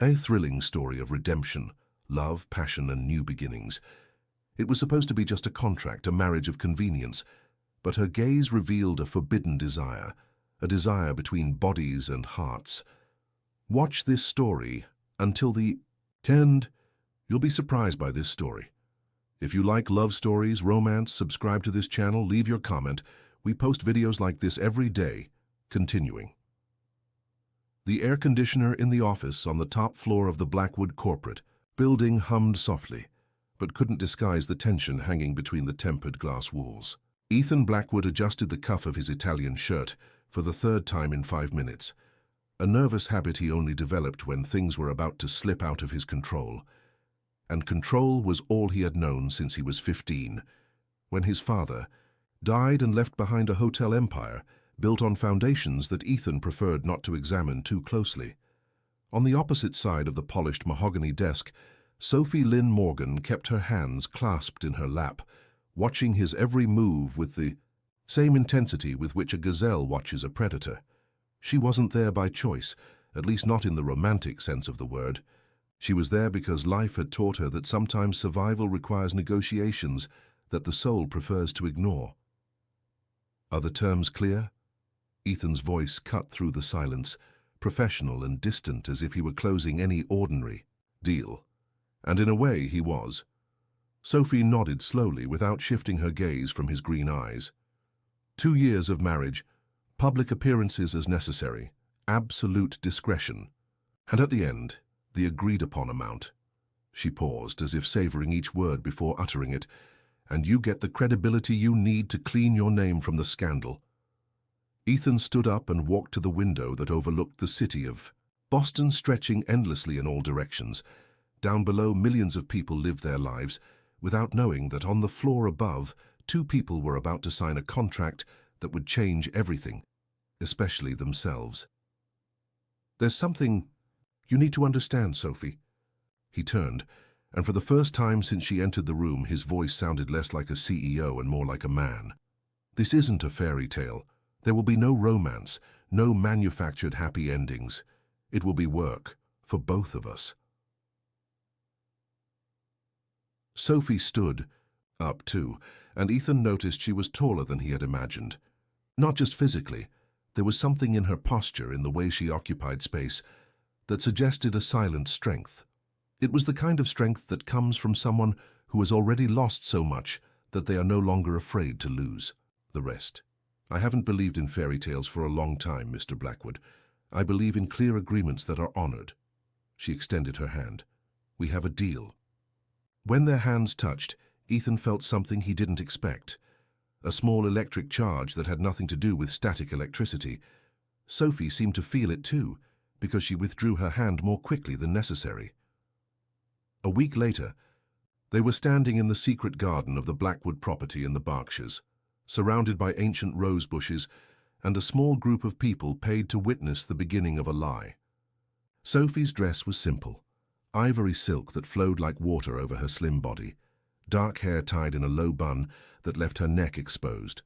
A thrilling story of redemption, love, passion, and new beginnings. It was supposed to be just a contract, a marriage of convenience, but her gaze revealed a forbidden desire, a desire between bodies and hearts. Watch this story until the end. You'll be surprised by this story. If you like love stories, romance, subscribe to this channel, leave your comment. We post videos like this every day. Continuing. The air conditioner in the office on the top floor of the Blackwood corporate building hummed softly, but couldn't disguise the tension hanging between the tempered glass walls. Ethan Blackwood adjusted the cuff of his Italian shirt for the third time in 5 minutes, a nervous habit he only developed when things were about to slip out of his control. And control was all he had known since he was 15, when his father died and left behind a hotel empire built on foundations that Ethan preferred not to examine too closely. On the opposite side of the polished mahogany desk, Sophie Lynn Morgan kept her hands clasped in her lap, watching his every move with the same intensity with which a gazelle watches a predator. She wasn't there by choice, at least not in the romantic sense of the word. She was there because life had taught her that sometimes survival requires negotiations that the soul prefers to ignore. Are the terms clear? Ethan's voice cut through the silence, professional and distant as if he were closing any ordinary deal. And in a way he was. Sophie nodded slowly without shifting her gaze from his green eyes. 2 years of marriage, public appearances as necessary, absolute discretion. And at the end, the agreed-upon amount. She paused, as if savoring each word before uttering it. And you get the credibility you need to clean your name from the scandal. Ethan stood up and walked to the window that overlooked the city of Boston, stretching endlessly in all directions. Down below, millions of people lived their lives, without knowing that on the floor above, 2 people were about to sign a contract that would change everything, especially themselves. There's something you need to understand, Sophie. He turned, and for the first time since she entered the room, his voice sounded less like a CEO and more like a man. This isn't a fairy tale. There will be no romance, no manufactured happy endings. It will be work, for both of us. Sophie stood up too, and Ethan noticed she was taller than he had imagined. Not just physically, there was something in her posture, in the way she occupied space, that suggested a silent strength. It was the kind of strength that comes from someone who has already lost so much that they are no longer afraid to lose the rest. I haven't believed in fairy tales for a long time, Mr. Blackwood. I believe in clear agreements that are honored. She extended her hand. We have a deal. When their hands touched, Ethan felt something he didn't expect. A small electric charge that had nothing to do with static electricity. Sophie seemed to feel it too, because she withdrew her hand more quickly than necessary. A week later, they were standing in the secret garden of the Blackwood property in the Berkshires, surrounded by ancient rose bushes and a small group of people paid to witness the beginning of a lie. Sophie's dress was simple, ivory silk that flowed like water over her slim body, dark hair tied in a low bun that left her neck exposed.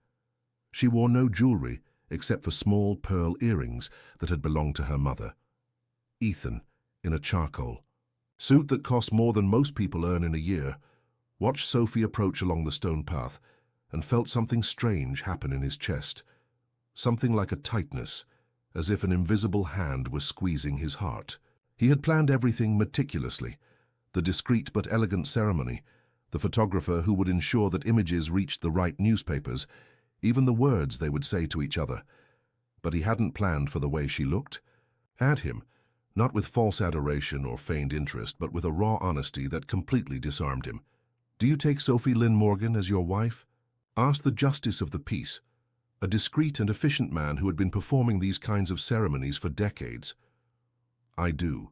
She wore no jewelry except for small pearl earrings that had belonged to her mother. Ethan, in a charcoal suit that cost more than most people earn in a year, watched Sophie approach along the stone path and felt something strange happen in his chest, something like a tightness, as if an invisible hand was squeezing his heart. He had planned everything meticulously, the discreet but elegant ceremony, the photographer who would ensure that images reached the right newspapers, even the words they would say to each other. But he hadn't planned for the way she looked. At him, not with false adoration or feigned interest, but with a raw honesty that completely disarmed him. Do you take Sophie Lynn Morgan as your wife? Asked the justice of the peace, a discreet and efficient man who had been performing these kinds of ceremonies for decades. I do.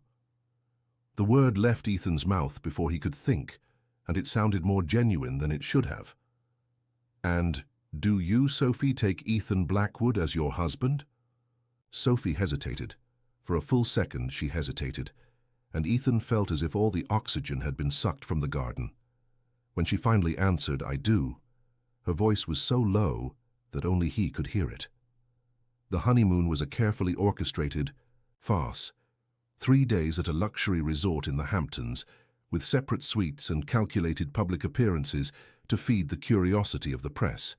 The word left Ethan's mouth before he could think, and it sounded more genuine than it should have. And do you, Sophie, take Ethan Blackwood as your husband? Sophie hesitated. For a full second she hesitated, and Ethan felt as if all the oxygen had been sucked from the garden. When she finally answered, I do, her voice was so low that only he could hear it. The honeymoon was a carefully orchestrated farce, 3 days at a luxury resort in the Hamptons, with separate suites and calculated public appearances to feed the curiosity of the press.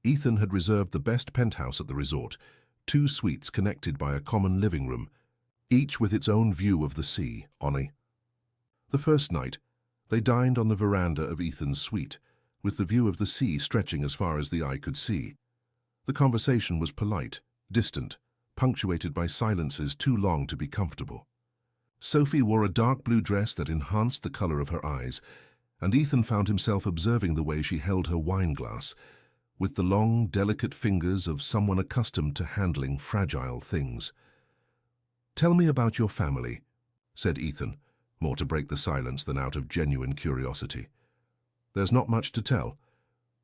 Ethan had reserved the best penthouse at the resort, 2 suites connected by a common living room, each with its own view of the sea, Onnie. The first night, they dined on the veranda of Ethan's suite, with the view of the sea stretching as far as the eye could see. The conversation was polite, distant, punctuated by silences too long to be comfortable. Sophie wore a dark blue dress that enhanced the color of her eyes, and Ethan found himself observing the way she held her wine glass, with the long, delicate fingers of someone accustomed to handling fragile things. "Tell me about your family," said Ethan, more to break the silence than out of genuine curiosity. "There's not much to tell."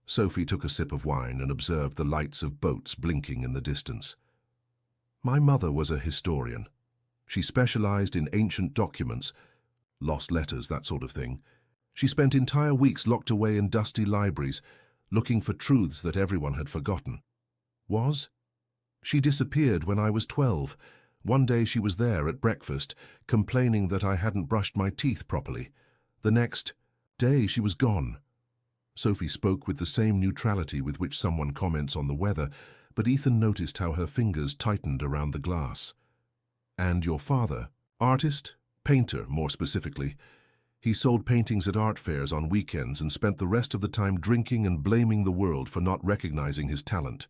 Sophie took a sip of wine and observed the lights of boats blinking in the distance. "My mother was a historian. She specialized in ancient documents, lost letters, that sort of thing. She spent entire weeks locked away in dusty libraries, looking for truths that everyone had forgotten. She disappeared when I was 12. One day she was there at breakfast, complaining that I hadn't brushed my teeth properly. The next day she was gone." Sophie spoke with the same neutrality with which someone comments on the weather, but Ethan noticed how her fingers tightened around the glass. "And your father? Artist? Painter, more specifically. He sold paintings at art fairs on weekends and spent the rest of the time drinking and blaming the world for not recognizing his talent."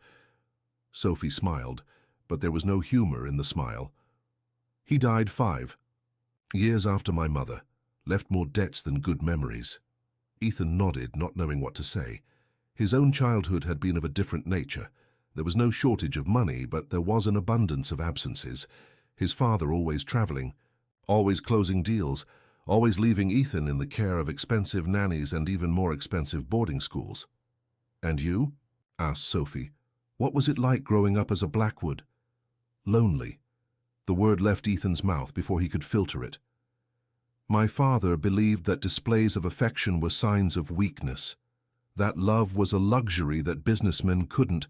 Sophie smiled, but there was no humor in the smile. "He died 5 years after my mother, left more debts than good memories." Ethan nodded, not knowing what to say. His own childhood had been of a different nature. There was no shortage of money, but there was an abundance of absences. His father always traveling, always closing deals, always leaving Ethan in the care of expensive nannies and even more expensive boarding schools. "And you?" asked Sophie. "What was it like growing up as a Blackwood?" "Lonely." The word left Ethan's mouth before he could filter it. "My father believed that displays of affection were signs of weakness, that love was a luxury that businessmen couldn't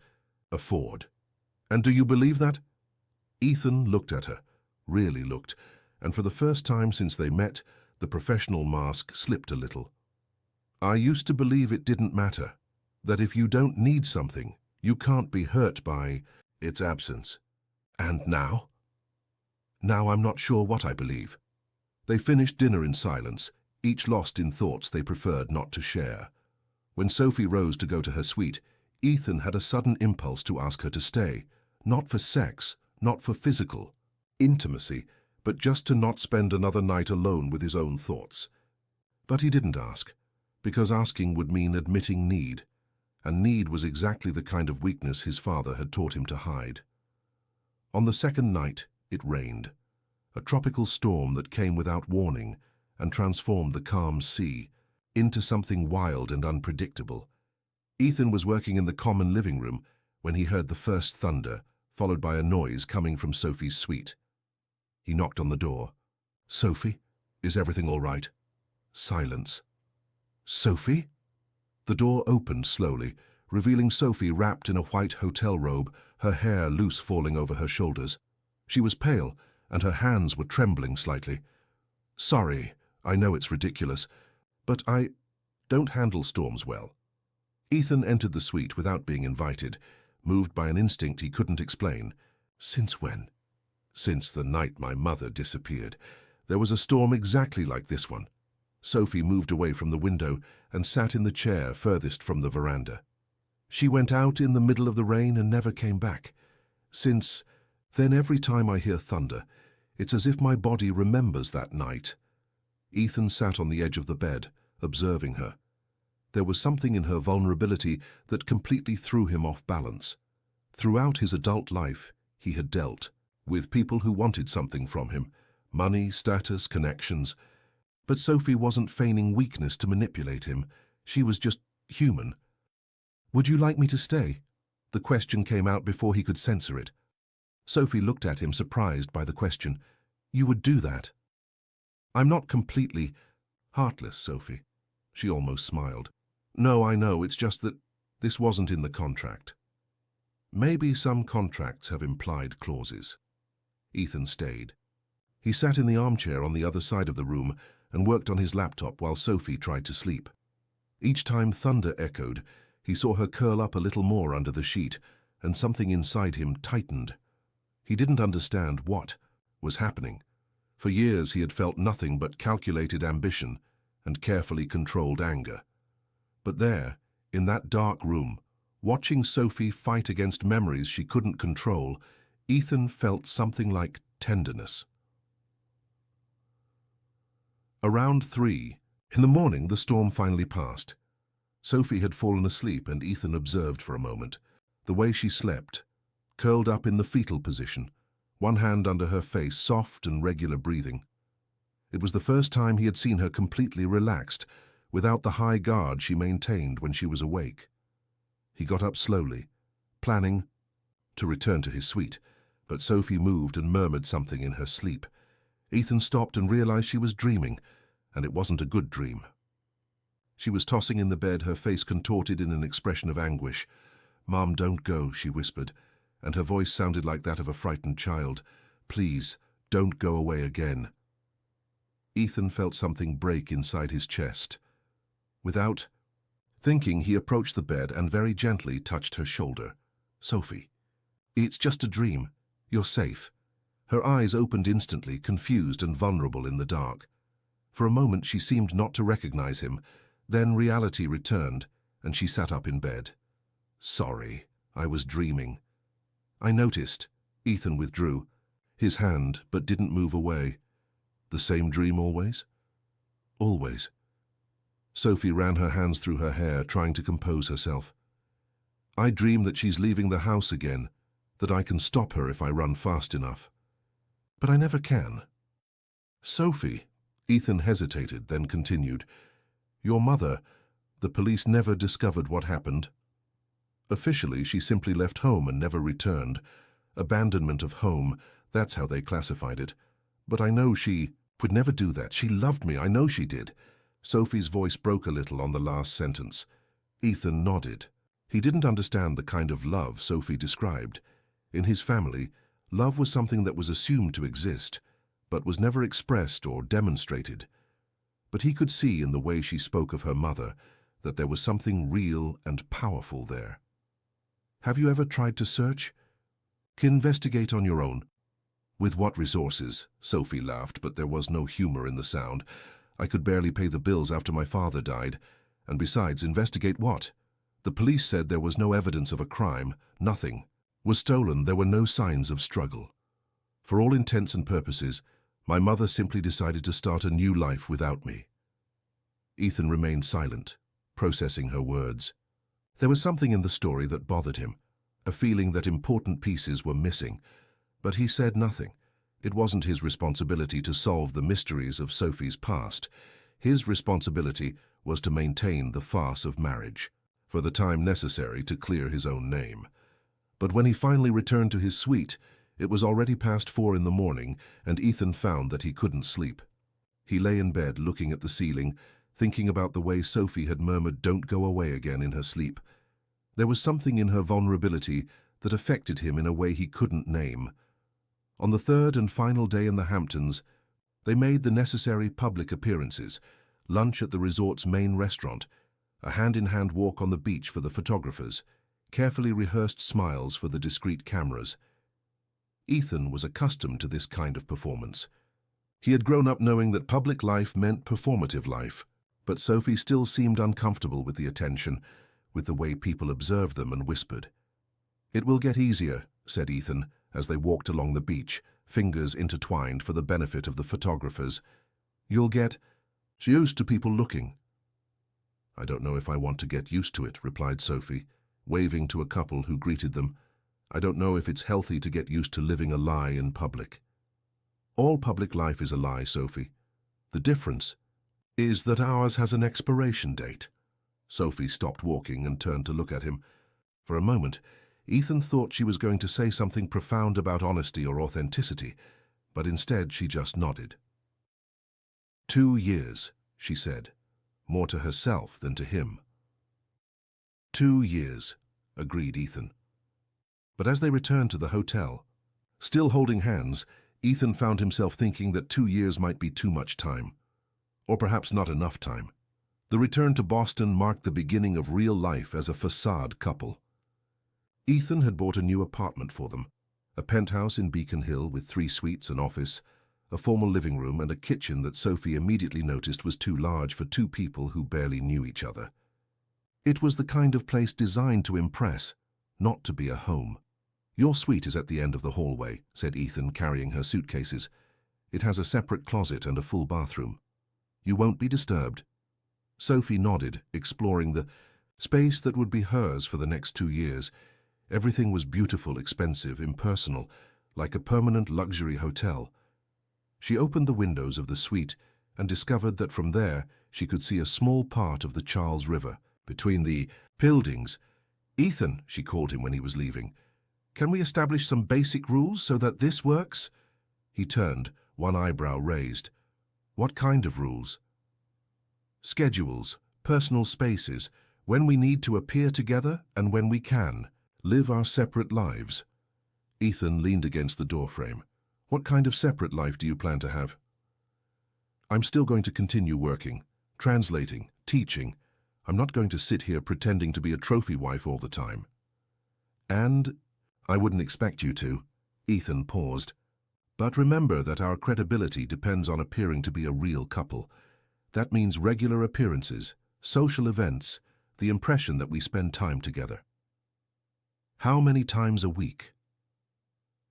afford." "And do you believe that?" Ethan looked at her, really looked, and for the first time since they met, the professional mask slipped a little. "I used to believe it didn't matter, that if you don't need something, you can't be hurt by its absence. And now? Now I'm not sure what I believe." They finished dinner in silence, each lost in thoughts they preferred not to share. When Sophie rose to go to her suite, Ethan had a sudden impulse to ask her to stay, not for sex, not for physical intimacy, but just to not spend another night alone with his own thoughts. But he didn't ask, because asking would mean admitting need, and need was exactly the kind of weakness his father had taught him to hide. On the second night, it rained, a tropical storm that came without warning and transformed the calm sea into something wild and unpredictable. Ethan was working in the common living room when he heard the first thunder, followed by a noise coming from Sophie's suite. He knocked on the door. "Sophie, is everything all right?" Silence. "Sophie?" The door opened slowly, revealing Sophie wrapped in a white hotel robe, her hair loose falling over her shoulders. She was pale, and her hands were trembling slightly. "Sorry, I know it's ridiculous, but I don't handle storms well." Ethan entered the suite without being invited, moved by an instinct he couldn't explain. "Since when?" "Since the night my mother disappeared. There was a storm exactly like this one." Sophie moved away from the window and sat in the chair furthest from the veranda. "She went out in the middle of the rain and never came back. Since then, every time I hear thunder, it's as if my body remembers that night." Ethan sat on the edge of the bed, observing her. There was something in her vulnerability that completely threw him off balance. Throughout his adult life, he had dealt with people who wanted something from him, money, status, connections. But Sophie wasn't feigning weakness to manipulate him. She was just human. "Would you like me to stay?" The question came out before he could censor it. Sophie looked at him, surprised by the question. "You would do that?" "I'm not completely heartless, Sophie." She almost smiled. "No, I know, it's just that this wasn't in the contract." "Maybe some contracts have implied clauses." Ethan stayed. He sat in the armchair on the other side of the room and worked on his laptop while Sophie tried to sleep. Each time thunder echoed, he saw her curl up a little more under the sheet, and something inside him tightened. He didn't understand what was happening. For years he had felt nothing but calculated ambition and carefully controlled anger. But there, in that dark room, watching Sophie fight against memories she couldn't control, Ethan felt something like tenderness. Around 3 in the morning, the storm finally passed. Sophie had fallen asleep and Ethan observed for a moment the way she slept, curled up in the fetal position, one hand under her face, soft and regular breathing. It was the first time he had seen her completely relaxed, without the high guard she maintained when she was awake. He got up slowly, planning to return to his suite, but Sophie moved and murmured something in her sleep. Ethan stopped and realized she was dreaming, and it wasn't a good dream. She was tossing in the bed, her face contorted in an expression of anguish. "Mom, don't go," she whispered, and her voice sounded like that of a frightened child. "Please, don't go away again." Ethan felt something break inside his chest. Without thinking, he approached the bed and very gently touched her shoulder. "Sophie, it's just a dream. You're safe." Her eyes opened instantly, confused and vulnerable in the dark. For a moment she seemed not to recognize him, then reality returned, and she sat up in bed. "Sorry, I was dreaming." "I noticed." Ethan withdrew his hand, but didn't move away. "The same dream always?" "Always." Sophie ran her hands through her hair, trying to compose herself. "I dream that she's leaving the house again, that I can stop her if I run fast enough. But I never can." "Sophie," Ethan hesitated, then continued, "your mother, the police never discovered what happened." "Officially, she simply left home and never returned. Abandonment of home, that's how they classified it. But I know she would never do that. She loved me, I know she did." Sophie's voice broke a little on the last sentence. Ethan nodded. He didn't understand the kind of love Sophie described. In his family, love was something that was assumed to exist, but was never expressed or demonstrated. But he could see in the way she spoke of her mother that there was something real and powerful there. "Have you ever tried to search? Investigate on your own?" "With what resources?" Sophie laughed, but there was no humor in the sound. "I could barely pay the bills after my father died. And besides, investigate what? The police said there was no evidence of a crime. Nothing was stolen. There were no signs of struggle. For all intents and purposes, my mother simply decided to start a new life without me." Ethan remained silent, processing her words. There was something in the story that bothered him, a feeling that important pieces were missing. But he said nothing. It wasn't his responsibility to solve the mysteries of Sophie's past. His responsibility was to maintain the farce of marriage, for the time necessary to clear his own name. But when he finally returned to his suite, it was already past 4 in the morning, and Ethan found that he couldn't sleep. He lay in bed looking at the ceiling, thinking about the way Sophie had murmured "don't go away again" in her sleep. There was something in her vulnerability that affected him in a way he couldn't name. On the 3rd and final day in the Hamptons, they made the necessary public appearances: lunch at the resort's main restaurant, a hand-in-hand walk on the beach for the photographers, carefully rehearsed smiles for the discreet cameras. Ethan was accustomed to this kind of performance. He had grown up knowing that public life meant performative life, but Sophie still seemed uncomfortable with the attention, with the way people observed them and whispered. "It will get easier," said Ethan, as they walked along the beach, fingers intertwined for the benefit of the photographers. "You'll get used to people looking." "I don't know if I want to get used to it," replied Sophie, waving to a couple who greeted them. "I don't know if it's healthy to get used to living a lie in public." "All public life is a lie, Sophie. The difference is that ours has an expiration date." Sophie stopped walking and turned to look at him. For a moment, Ethan thought she was going to say something profound about honesty or authenticity, but instead she just nodded. 2 years, she said, more to herself than to him. 2 years, agreed Ethan. But as they returned to the hotel, still holding hands, Ethan found himself thinking that 2 years might be too much time, or perhaps not enough time. The return to Boston marked the beginning of real life as a facade couple. Ethan had bought a new apartment for them, a penthouse in Beacon Hill with 3 suites, an office, a formal living room, and a kitchen that Sophie immediately noticed was too large for 2 people who barely knew each other. It was the kind of place designed to impress, not to be a home. "Your suite is at the end of the hallway," said Ethan, carrying her suitcases. "It has a separate closet and a full bathroom. You won't be disturbed." Sophie nodded, exploring the space that would be hers for the next 2 years. Everything was beautiful, expensive, impersonal, like a permanent luxury hotel. She opened the windows of the suite and discovered that from there she could see a small part of the Charles River between the buildings. "Ethan," she called him when he was leaving, "can we establish some basic rules so that this works?" He turned, one eyebrow raised. "What kind of rules?" "Schedules, personal spaces, when we need to appear together and when we can, live our separate lives." Ethan leaned against the doorframe. "What kind of separate life do you plan to have?" "I'm still going to continue working, translating, teaching. I'm not going to sit here pretending to be a trophy wife all the time." "And I wouldn't expect you to." Ethan paused. "But remember that our credibility depends on appearing to be a real couple. That means regular appearances, social events, the impression that we spend time together." "How many times a week?"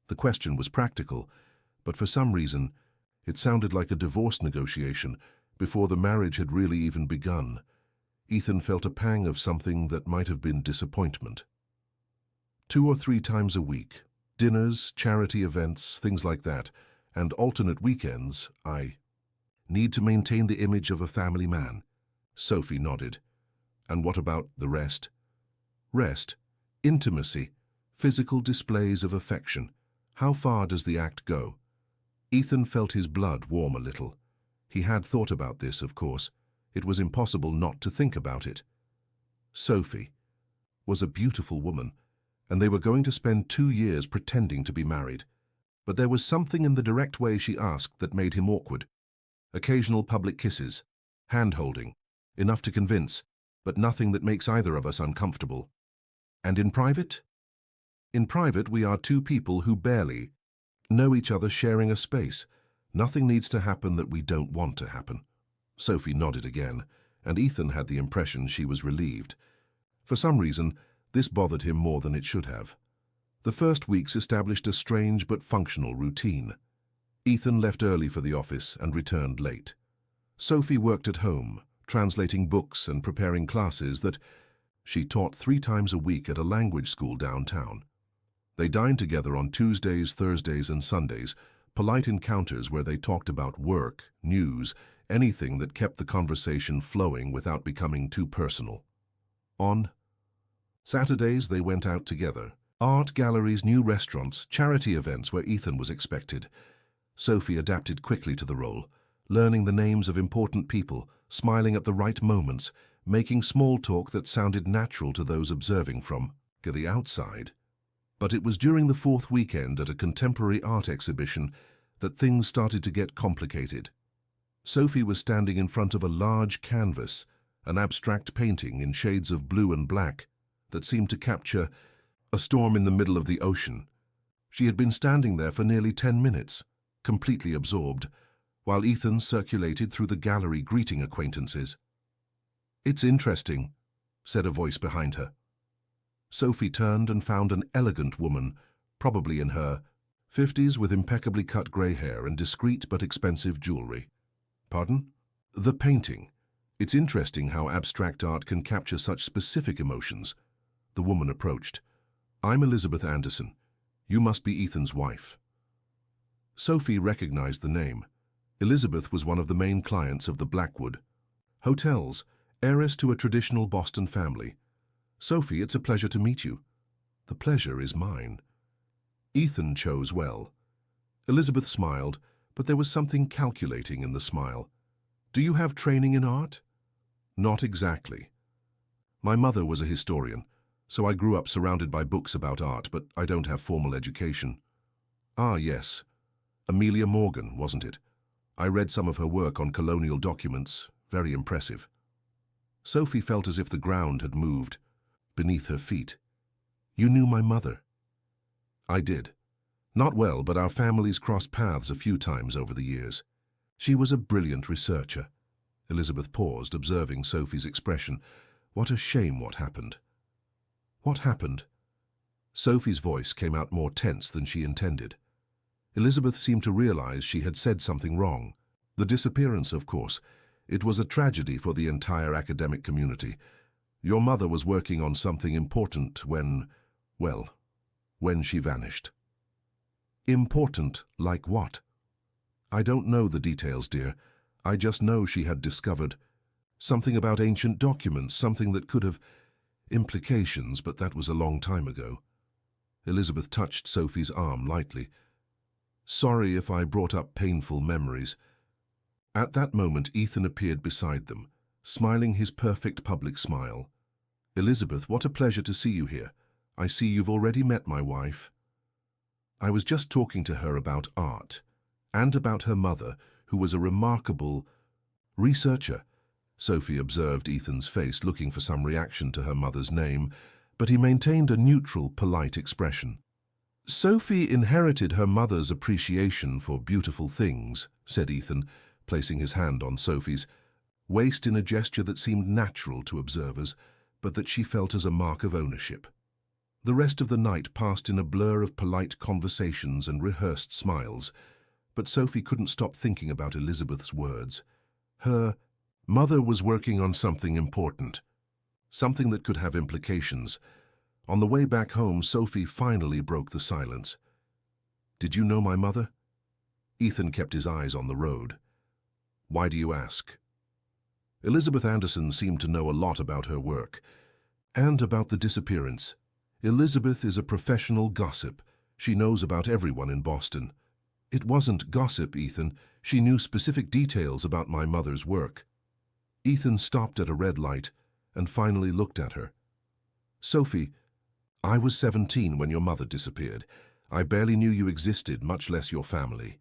The question was practical, but for some reason, it sounded like a divorce negotiation before the marriage had really even begun. Ethan felt a pang of something that might have been disappointment. 2 or 3 times a week, dinners, charity events, things like that, and alternate weekends. I need to maintain the image of a family man." Sophie nodded. "And what about the rest?" "Rest, intimacy, physical displays of affection. How far does the act go?" Ethan felt his blood warm a little. He had thought about this, of course. It was impossible not to think about it. Sophie was a beautiful woman, and they were going to spend 2 years pretending to be married. But there was something in the direct way she asked that made him awkward. Occasional public kisses, hand-holding, enough to convince, but nothing that makes either of us uncomfortable. "And in private?" "In private, we are 2 people who barely know each other sharing a space. Nothing needs to happen that we don't want to happen." Sophie nodded again, and Ethan had the impression she was relieved. For some reason, this bothered him more than it should have. The first weeks established a strange but functional routine. Ethan left early for the office and returned late. Sophie worked at home, translating books and preparing classes that she taught 3 times a week at a language school downtown. They dined together on Tuesdays, Thursdays, and Sundays, polite encounters where they talked about work, news, anything that kept the conversation flowing without becoming too personal. On Saturdays, they went out together. Art galleries, new restaurants, charity events where Ethan was expected. Sophie adapted quickly to the role, learning the names of important people, smiling at the right moments, making small talk that sounded natural to those observing from the outside. But it was during the 4th weekend at a contemporary art exhibition that things started to get complicated. Sophie was standing in front of a large canvas, an abstract painting in shades of blue and black that seemed to capture a storm in the middle of the ocean. She had been standing there for nearly 10 minutes, completely absorbed, while Ethan circulated through the gallery greeting acquaintances. "It's interesting," said a voice behind her. Sophie turned and found an elegant woman, probably in her 50s, with impeccably cut grey hair and discreet but expensive jewelry. "Pardon?" "The painting. It's interesting how abstract art can capture such specific emotions." The woman approached. "I'm Elizabeth Anderson. You must be Ethan's wife." Sophie recognized the name. Elizabeth was one of the main clients of the Blackwood Hotels, heiress to a traditional Boston family. "Sophie, it's a pleasure to meet you." "The pleasure is mine." Ethan chose well. Elizabeth smiled, but there was something calculating in the smile. "Do you have training in art?" "Not exactly. My mother was a historian, so I grew up surrounded by books about art, but I don't have formal education." "Ah, yes." Amelia Morgan, wasn't it? I read some of her work on colonial documents. Very impressive. Sophie felt as if the ground had moved beneath her feet. You knew my mother? I did. Not well, but our families crossed paths a few times over the years. She was a brilliant researcher. Elizabeth paused, observing Sophie's expression. What a shame what happened. What happened? Sophie's voice came out more tense than she intended. Elizabeth seemed to realize she had said something wrong. The disappearance, of course. It was a tragedy for the entire academic community. Your mother was working on something important when she vanished. Important like what? I don't know the details, dear. I just know she had discovered something about ancient documents, something that could have implications, but that was a long time ago. Elizabeth touched Sophie's arm lightly. Sorry if I brought up painful memories. At that moment, Ethan appeared beside them, smiling his perfect public smile. Elizabeth, what a pleasure to see you here. I see you've already met my wife. I was just talking to her about art, and about her mother, who was a remarkable researcher. Sophie observed Ethan's face, looking for some reaction to her mother's name, but he maintained a neutral, polite expression. Sophie inherited her mother's appreciation for beautiful things, said Ethan, placing his hand on Sophie's waist in a gesture that seemed natural to observers, but that she felt as a mark of ownership. The rest of the night passed in a blur of polite conversations and rehearsed smiles, but Sophie couldn't stop thinking about Elizabeth's words. Her mother was working on something important, something that could have implications. On the way back home, Sophie finally broke the silence. Did you know my mother? Ethan kept his eyes on the road. Why do you ask? Elizabeth Anderson seemed to know a lot about her work, and about the disappearance. Elizabeth is a professional gossip. She knows about everyone in Boston. It wasn't gossip, Ethan. She knew specific details about my mother's work. Ethan stopped at a red light and finally looked at her. Sophie, I was 17 when your mother disappeared. I barely knew you existed, much less your family.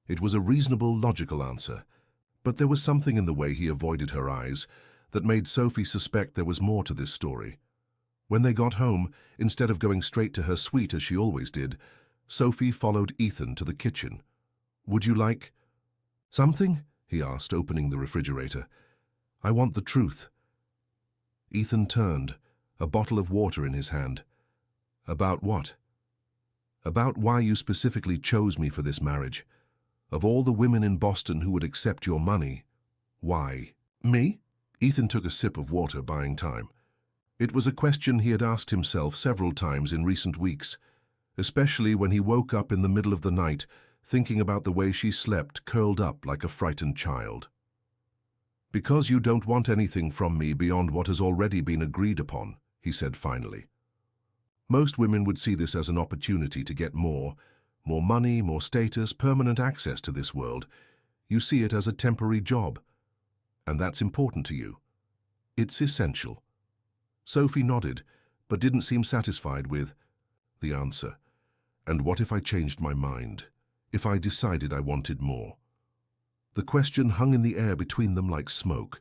It was a reasonable, logical answer, but there was something in the way he avoided her eyes that made Sophie suspect there was more to this story. When they got home, instead of going straight to her suite as she always did, Sophie followed Ethan to the kitchen. Would you like something? He asked, opening the refrigerator. I want the truth. Ethan turned, a bottle of water in his hand. About what? About why you specifically chose me for this marriage. Of all the women in Boston who would accept your money, why? Me? Ethan took a sip of water, buying time. It was a question he had asked himself several times in recent weeks, especially when he woke up in the middle of the night thinking about the way she slept, curled up like a frightened child. Because you don't want anything from me beyond what has already been agreed upon, he said finally. Most women would see this as an opportunity to get more money, more status, permanent access to this world. You see it as a temporary job, and that's important to you. It's essential. Sophie nodded, but didn't seem satisfied with the answer. And what if I changed my mind? If I decided I wanted more? The question hung in the air between them like smoke.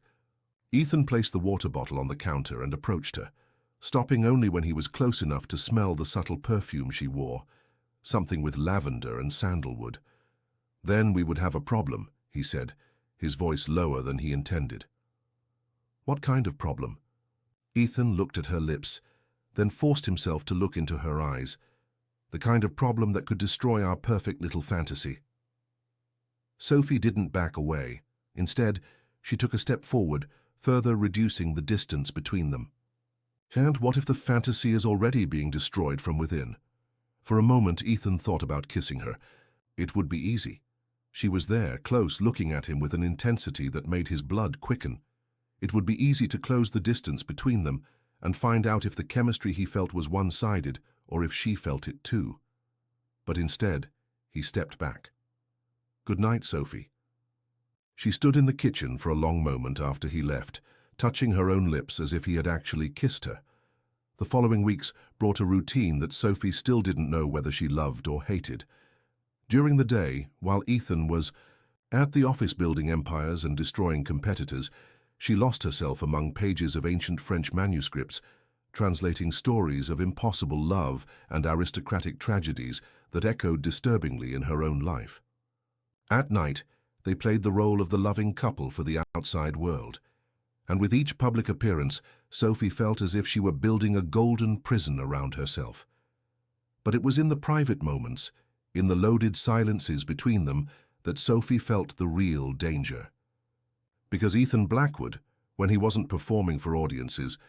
Ethan placed the water bottle on the counter and approached her, stopping only when he was close enough to smell the subtle perfume she wore, something with lavender and sandalwood. Then we would have a problem, he said, his voice lower than he intended. What kind of problem? Ethan looked at her lips, then forced himself to look into her eyes. The kind of problem that could destroy our perfect little fantasy. Sophie didn't back away. Instead, she took a step forward, further reducing the distance between them. And what if the fantasy is already being destroyed from within? For a moment, Ethan thought about kissing her. It would be easy. She was there, close, looking at him with an intensity that made his blood quicken. It would be easy to close the distance between them and find out if the chemistry he felt was one-sided or if she felt it too. But instead, he stepped back. Good night, Sophie. She stood in the kitchen for a long moment after he left, touching her own lips as if he had actually kissed her. The following weeks brought a routine that Sophie still didn't know whether she loved or hated. During the day, while Ethan was at the office building empires and destroying competitors, she lost herself among pages of ancient French manuscripts, translating stories of impossible love and aristocratic tragedies that echoed disturbingly in her own life. At night, they played the role of the loving couple for the outside world, and with each public appearance, Sophie felt as if she were building a golden prison around herself. But it was in the private moments, in the loaded silences between them, that Sophie felt the real danger. Because Ethan Blackwood, when he wasn't performing for audiences,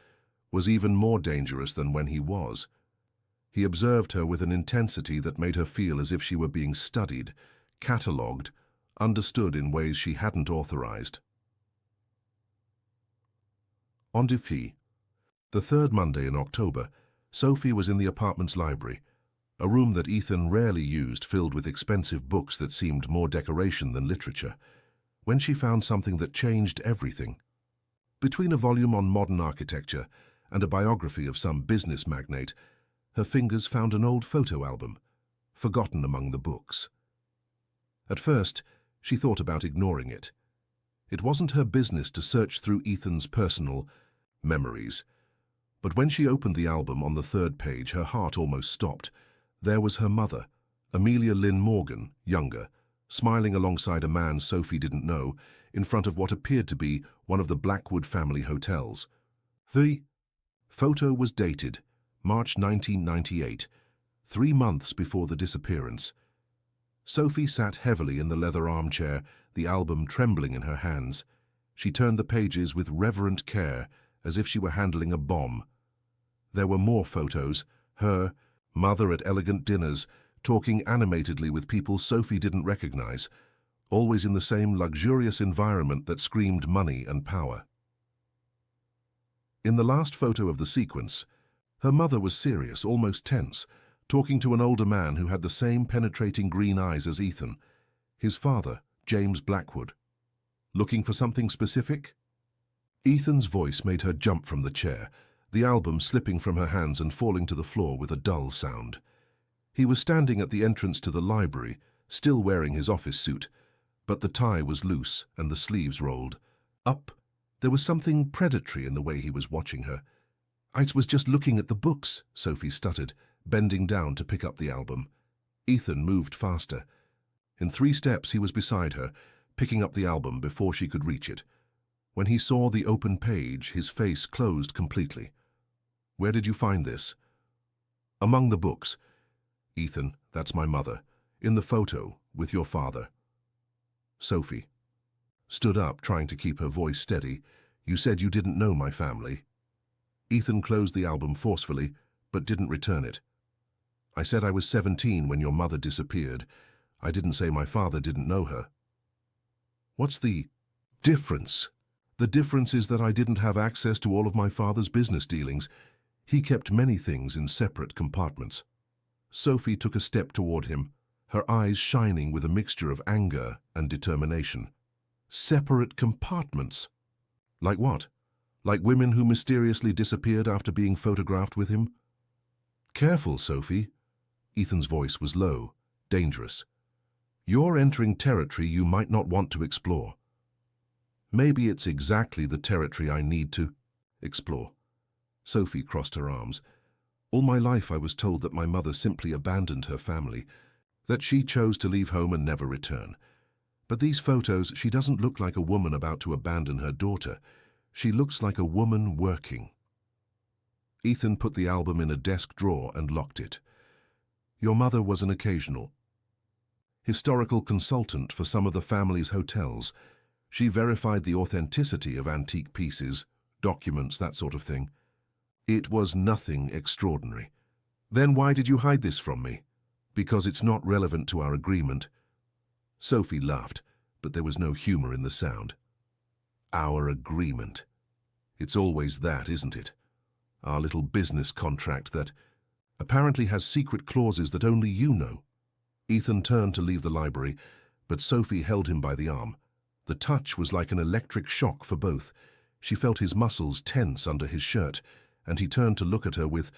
was even more dangerous than when he was. He observed her with an intensity that made her feel as if she were being studied, catalogued, understood in ways she hadn't authorized. On Defy, the third Monday in October, Sophie was in the apartment's library, a room that Ethan rarely used, filled with expensive books that seemed more decoration than literature, when she found something that changed everything. Between a volume on modern architecture and a biography of some business magnate, her fingers found an old photo album, forgotten among the books. At first, she thought about ignoring it. It wasn't her business to search through Ethan's personal memories. But when she opened the album on the third page, her heart almost stopped. There was her mother, Amelia Lynn Morgan, younger, smiling alongside a man Sophie didn't know, in front of what appeared to be one of the Blackwood family hotels. The photo was dated March 1998, 3 months before the disappearance. Sophie sat heavily in the leather armchair, the album trembling in her hands. She turned the pages with reverent care, as if she were handling a bomb. There were more photos, her mother at elegant dinners, talking animatedly with people Sophie didn't recognize, always in the same luxurious environment that screamed money and power. In the last photo of the sequence, her mother was serious, almost tense, talking to an older man who had the same penetrating green eyes as Ethan, his father, James Blackwood. Looking for something specific? Ethan's voice made her jump from the chair, the album slipping from her hands and falling to the floor with a dull sound. He was standing at the entrance to the library, still wearing his office suit, but the tie was loose and the sleeves rolled up. There was something predatory in the way he was watching her. "I was just looking at the books," Sophie stuttered, bending down to pick up the album. Ethan moved faster. In 3 steps he was beside her, picking up the album before she could reach it. When he saw the open page, his face closed completely. "Where did you find this?" "Among the books." "Ethan, that's my mother. In the photo, with your father." Sophie stood up, trying to keep her voice steady. "You said you didn't know my family." Ethan closed the album forcefully, but didn't return it. "I said I was 17 when your mother disappeared. I didn't say my father didn't know her." "What's the difference?" "The difference is that I didn't have access to all of my father's business dealings. He kept many things in separate compartments." Sophie took a step toward him, her eyes shining with a mixture of anger and determination. "Separate compartments? Like what? Like women who mysteriously disappeared after being photographed with him?" "Careful, Sophie." Ethan's voice was low, dangerous. "You're entering territory you might not want to explore." "Maybe it's exactly the territory I need to explore." Sophie crossed her arms. "All my life I was told that my mother simply abandoned her family, that she chose to leave home and never return. But these photos, she doesn't look like a woman about to abandon her daughter. She looks like a woman working." Ethan put the album in a desk drawer and locked it. "Your mother was an occasional historical consultant for some of the family's hotels. She verified the authenticity of antique pieces, documents, that sort of thing. It was nothing extraordinary." "Then why did you hide this from me?" "Because it's not relevant to our agreement." Sophie laughed, but there was no humor in the sound. "Our agreement. It's always that, isn't it? Our little business contract that apparently has secret clauses that only you know." Ethan turned to leave the library, but Sophie held him by the arm. The touch was like an electric shock for both. She felt his muscles tense under his shirt, and he turned to look at her with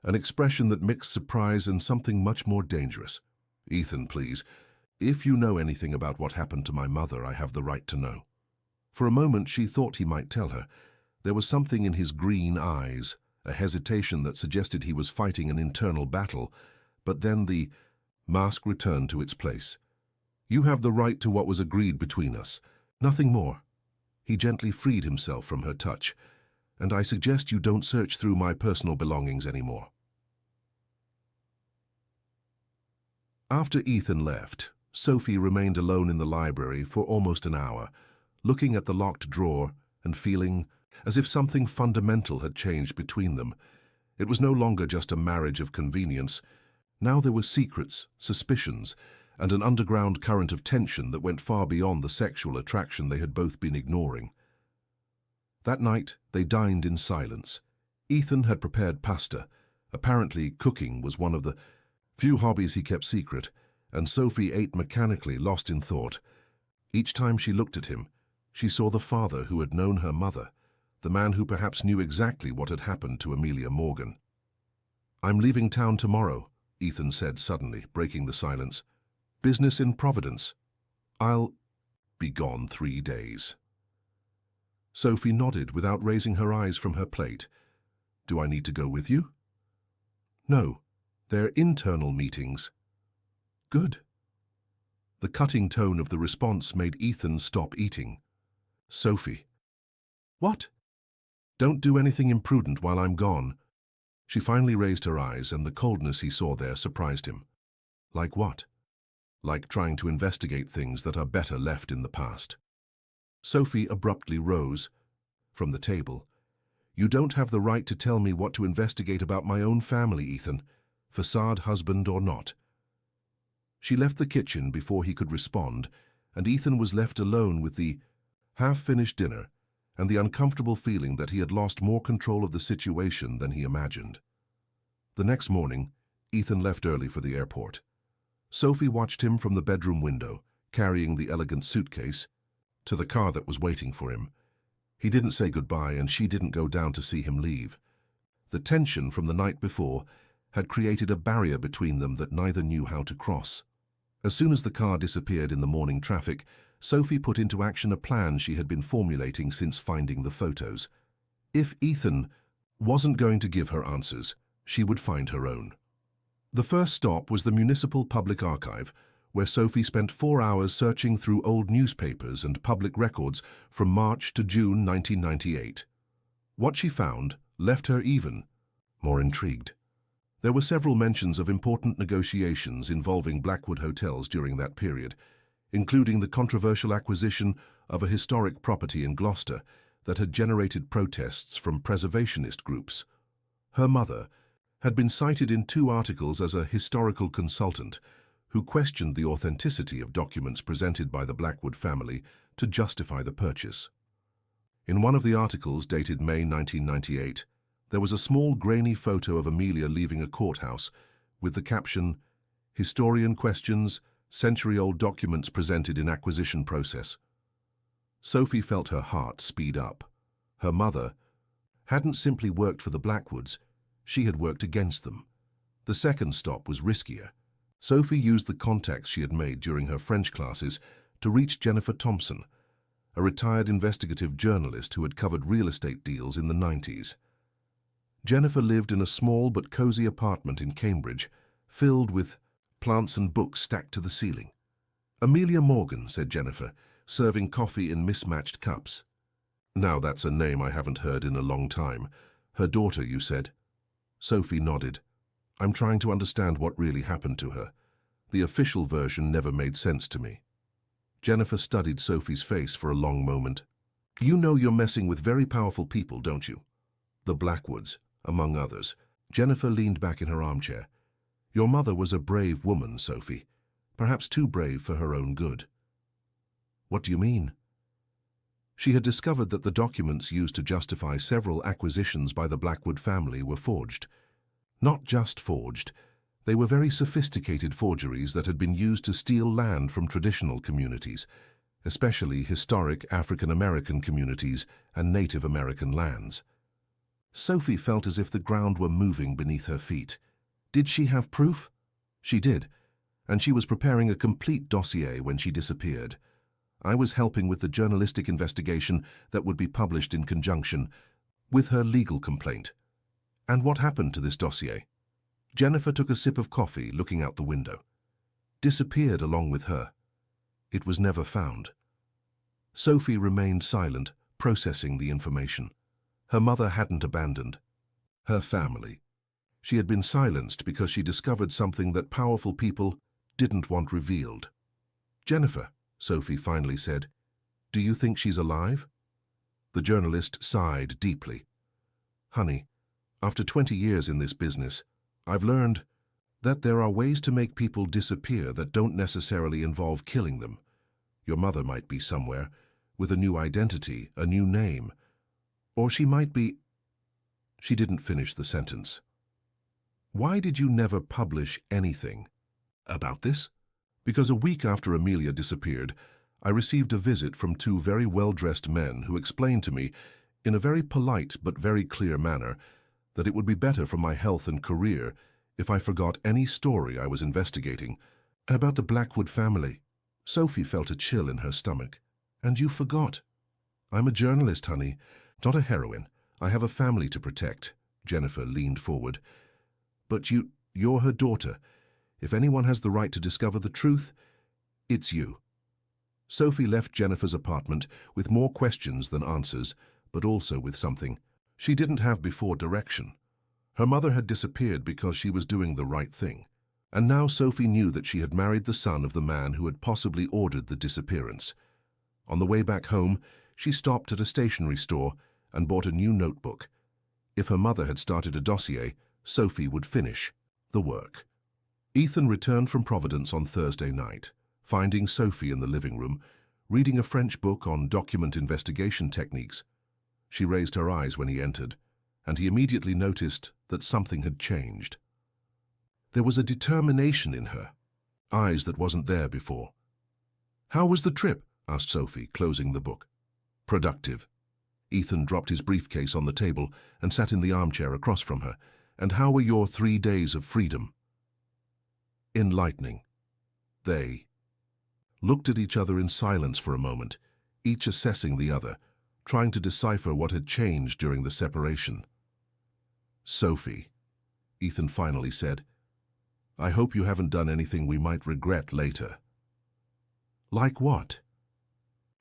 an expression that mixed surprise and something much more dangerous. "Ethan, please. If you know anything about what happened to my mother, I have the right to know. For a moment she thought he might tell her. There was something in his green eyes, a hesitation that suggested he was fighting an internal battle, but then the mask returned to its place. You have the right to what was agreed between us, nothing more. He gently freed himself from her touch, and I suggest you don't search through my personal belongings anymore. After Ethan left, Sophie remained alone in the library for almost an hour, looking at the locked drawer and feeling as if something fundamental had changed between them. It was no longer just a marriage of convenience. Now there were secrets, suspicions, and an underground current of tension that went far beyond the sexual attraction they had both been ignoring. That night, they dined in silence. Ethan had prepared pasta. Apparently, cooking was one of the few hobbies he kept secret, and Sophie ate mechanically, lost in thought. Each time she looked at him, she saw the father who had known her mother, the man who perhaps knew exactly what had happened to Amelia Morgan. "I'm leaving town tomorrow," Ethan said suddenly, breaking the silence. "Business in Providence. I'll be gone 3 days." Sophie nodded without raising her eyes from her plate. "Do I need to go with you?" "No, they're internal meetings." "Good." The cutting tone of the response made Ethan stop eating. "Sophie." "What?" "Don't do anything imprudent while I'm gone." She finally raised her eyes, and the coldness he saw there surprised him. "Like what?" "Like trying to investigate things that are better left in the past." Sophie abruptly rose from the table. "You don't have the right to tell me what to investigate about my own family, Ethan, facade husband or not." She left the kitchen before he could respond, and Ethan was left alone with the half-finished dinner and the uncomfortable feeling that he had lost more control of the situation than he imagined. The next morning, Ethan left early for the airport. Sophie watched him from the bedroom window, carrying the elegant suitcase, to the car that was waiting for him. He didn't say goodbye, and she didn't go down to see him leave. The tension from the night before had created a barrier between them that neither knew how to cross. As soon as the car disappeared in the morning traffic, Sophie put into action a plan she had been formulating since finding the photos. If Ethan wasn't going to give her answers, she would find her own. The first stop was the Municipal Public Archive, where Sophie spent 4 hours searching through old newspapers and public records from March to June 1998. What she found left her even more intrigued. There were several mentions of important negotiations involving Blackwood hotels during that period, including the controversial acquisition of a historic property in Gloucester that had generated protests from preservationist groups. Her mother had been cited in 2 articles as a historical consultant who questioned the authenticity of documents presented by the Blackwood family to justify the purchase. In one of the articles, dated May 1998, there was a small grainy photo of Amelia leaving a courthouse with the caption, "Historian questions, century-old documents presented in acquisition process." Sophie felt her heart speed up. Her mother hadn't simply worked for the Blackwoods, she had worked against them. The second stop was riskier. Sophie used the contacts she had made during her French classes to reach Jennifer Thompson, a retired investigative journalist who had covered real estate deals in the 90s. Jennifer lived in a small but cozy apartment in Cambridge, filled with plants and books stacked to the ceiling. "Amelia Morgan," said Jennifer, serving coffee in mismatched cups. "Now that's a name I haven't heard in a long time. Her daughter, you said?" Sophie nodded. "I'm trying to understand what really happened to her. The official version never made sense to me." Jennifer studied Sophie's face for a long moment. "You know you're messing with very powerful people, don't you? The Blackwoods, among others." Jennifer leaned back in her armchair. "Your mother was a brave woman, Sophie. Perhaps too brave for her own good." "What do you mean?" She had discovered that the documents used to justify several acquisitions by the Blackwood family were forged. Not just forged, they were very sophisticated forgeries that had been used to steal land from traditional communities, especially historic African American communities and Native American lands. Sophie felt as if the ground were moving beneath her feet. Did she have proof? She did. and she was preparing a complete dossier when she disappeared. I was helping with the journalistic investigation that would be published in conjunction with her legal complaint. And what happened to this dossier? Jennifer took a sip of coffee, looking out the window. Disappeared along with her. It was never found. Sophie remained silent, processing the information. Her mother hadn't abandoned her family. She had been silenced because she discovered something that powerful people didn't want revealed. "Jennifer," Sophie finally said, "do you think she's alive?" The journalist sighed deeply. "Honey, after 20 years in this business, I've learned that there are ways to make people disappear that don't necessarily involve killing them. Your mother might be somewhere, with a new identity, a new name. Or she might be—" She didn't finish the sentence. "Why did you never publish anything about this?" "Because a week after Amelia disappeared, I received a visit from two very well-dressed men who explained to me, in a very polite but very clear manner, that it would be better for my health and career if I forgot any story I was investigating about the Blackwood family." Sophie felt a chill in her stomach. "And you forgot?" "I'm a journalist, honey, not a heroine. I have a family to protect." Jennifer leaned forward. "But you're her daughter. If anyone has the right to discover the truth, it's you." Sophie left Jennifer's apartment with more questions than answers, but also with something she didn't have before: direction. Her mother had disappeared because she was doing the right thing. And now Sophie knew that she had married the son of the man who had possibly ordered the disappearance. On the way back home, she stopped at a stationery store and bought a new notebook. If her mother had started a dossier, Sophie would finish the work. Ethan returned from Providence on Thursday night, finding Sophie in the living room, reading a French book on document investigation techniques. She raised her eyes when he entered, and he immediately noticed that something had changed. There was a determination in her eyes that wasn't there before. "How was the trip?" asked Sophie, closing the book. "Productive." Ethan dropped his briefcase on the table and sat in the armchair across from her. "And how were your 3 days of freedom?" "Enlightening." They looked at each other in silence for a moment, each assessing the other, trying to decipher what had changed during the separation. "Sophie," Ethan finally said, "I hope you haven't done anything we might regret later." "Like what?"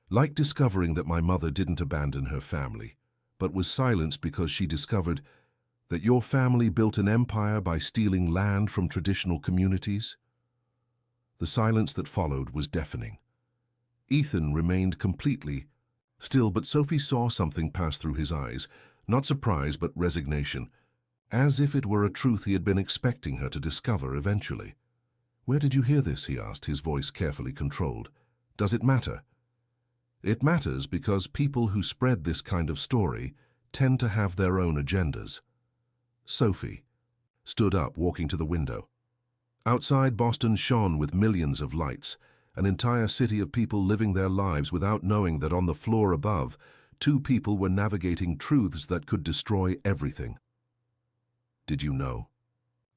"Like discovering that my mother didn't abandon her family, but was silenced because she discovered that your family built an empire by stealing land from traditional communities." The silence that followed was deafening. Ethan remained completely still, but Sophie saw something pass through his eyes, not surprise but resignation, as if it were a truth he had been expecting her to discover eventually. "Where did you hear this?" he asked, his voice carefully controlled. "Does it matter?" "It matters because people who spread this kind of story tend to have their own agendas." Sophie stood up, walking to the window. Outside, Boston shone with millions of lights, an entire city of people living their lives without knowing that on the floor above, two people were navigating truths that could destroy everything. "Did you know?"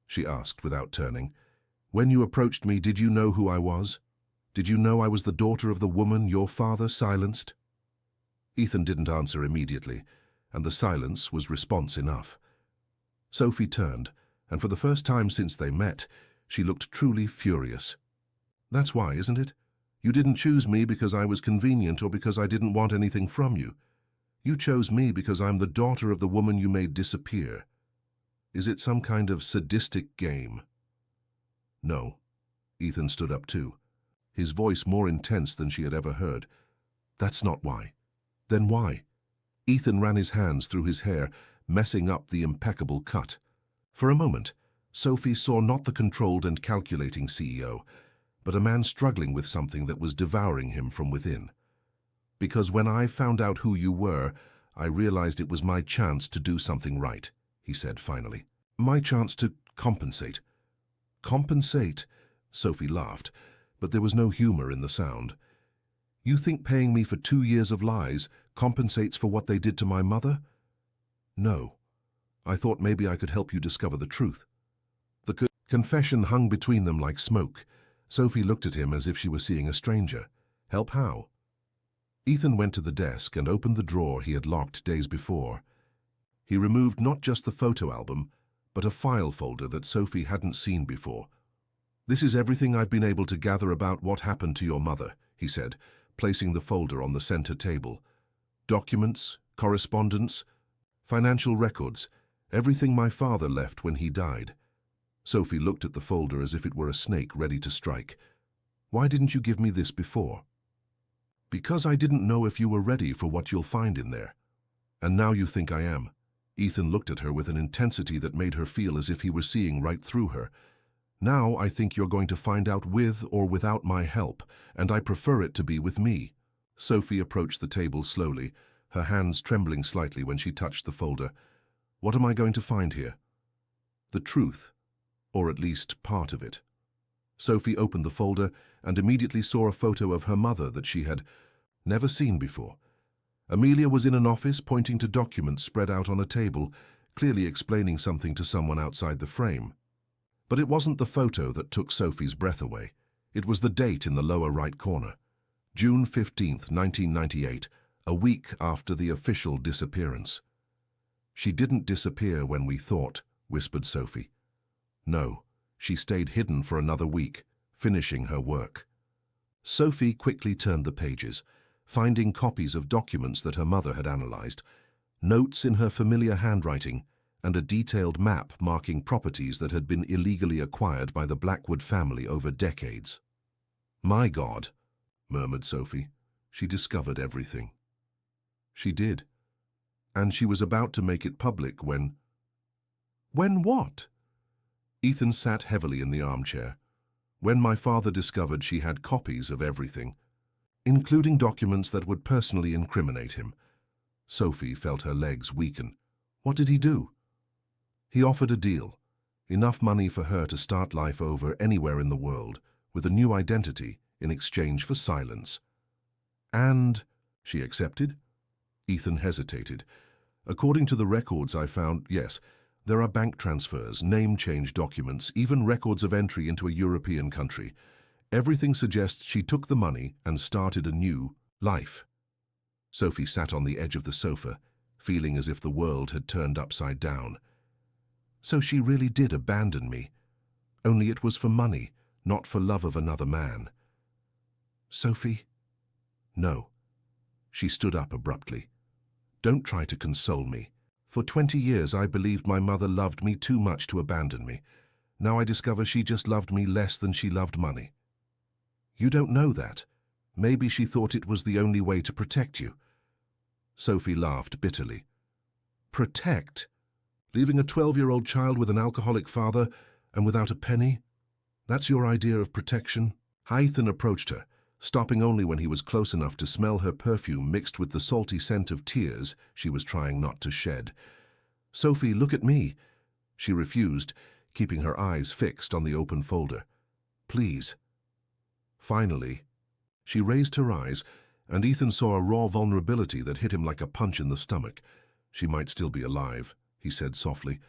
she asked without turning. "When you approached me, did you know who I was? Did you know I was the daughter of the woman your father silenced?" Ethan didn't answer immediately, and the silence was response enough. Sophie turned, and for the first time since they met, she looked truly furious. "That's why, isn't it? You didn't choose me because I was convenient or because I didn't want anything from you. You chose me because I'm the daughter of the woman you made disappear. Is it some kind of sadistic game?" "No." Ethan stood up too, his voice more intense than she had ever heard. "That's not why." "Then why?" Ethan ran his hands through his hair, messing up the impeccable cut. For a moment, Sophie saw not the controlled and calculating CEO, but a man struggling with something that was devouring him from within. "Because when I found out who you were, I realized it was my chance to do something right," he said finally. "My chance to compensate." "Compensate?" Sophie laughed, but there was no humor in the sound. "You think paying me for 2 years of lies compensates for what they did to my mother?" "No. I thought maybe I could help you discover the truth." The confession hung between them like smoke, Sophie looked at him as if she were seeing a stranger. Help how? Ethan went to the desk and opened the drawer he had locked days before. He removed not just the photo album, but a file folder that Sophie hadn't seen before. "This is everything I've been able to gather about what happened to your mother," he said, placing the folder on the center table. "Documents, correspondence, financial records, everything my father left when he died." Sophie looked at the folder as if it were a snake ready to strike. "Why didn't you give me this before?" "Because I didn't know if you were ready for what you'll find in there. And now you think I am." Ethan looked at her with an intensity that made her feel as if he were seeing right through her. "Now I think you're going to find out with or without my help, and I prefer it to be with me." Sophie approached the table slowly, her hands trembling slightly when she touched the folder. "What am I going to find here?" "The truth, or at least part of it." Sophie opened the folder and immediately saw a photo of her mother that she had never seen before. Amelia was in an office pointing to documents spread out on a table, clearly explaining something to someone outside the frame. But it wasn't the photo that took Sophie's breath away. It was the date in the lower right corner. June 15th, 1998, a week after the official disappearance. "She didn't disappear when we thought," whispered Sophie. "No, she stayed hidden for another week, finishing her work." Sophie quickly turned the pages, finding copies of documents that her mother had analyzed, notes in her familiar handwriting, and a detailed map marking properties that had been illegally acquired by the Blackwood family over decades. "My God," murmured Sophie. "She discovered everything." She did. And she was about to make it public when... "When what?" Ethan sat heavily in the armchair. "When my father discovered she had copies of everything, including documents that would personally incriminate him." Sophie felt her legs weaken. "What did he do?" "He offered a deal. Enough money for her to start life over anywhere in the world, with a new identity in exchange for silence." "And she accepted?" Ethan hesitated. "According to the records I found, yes. There are bank transfers, name change documents, even records of entry into a European country. Everything suggests she took the money and started a new life." Sophie sat on the edge of the sofa, feeling as if the world had turned upside down. "So she really did abandon me. Only it was for money, not for love of another man." "Sophie?" "No." She stood up abruptly. "Don't try to console me. For 20 years I believed my mother loved me too much to abandon me. Now I discover she just loved me less than she loved money." "You don't know that. Maybe she thought it was the only way to protect you." Sophie laughed bitterly. "Protect? Leaving a 12-year-old child with an alcoholic father and without a penny? That's your idea of protection?" Ethan approached her, stopping only when he was close enough to smell her perfume mixed with the salty scent of tears she was trying not to shed. "Sophie, look at me." She refused, keeping her eyes fixed on the open folder. "Please." Finally, she raised her eyes, and Ethan saw a raw vulnerability that hit him like a punch in the stomach. "She might still be alive," he said softly.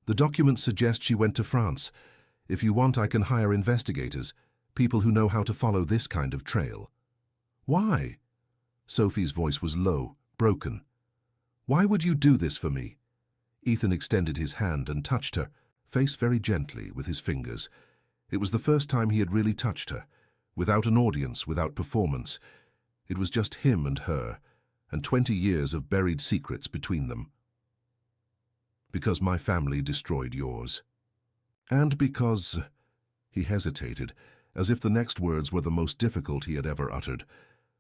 "The documents suggest she went to France. If you want, I can hire investigators, people who know how to follow this kind of trail." "Why?" Sophie's voice was low, broken. "Why would you do this for me?" Ethan extended his hand and touched her, face very gently, with his fingers. It was the first time he had really touched her, without an audience, without performance. It was just him and her, and 20 years of buried secrets between them. "Because my family destroyed yours. And because..." He hesitated, as if the next words were the most difficult he had ever uttered.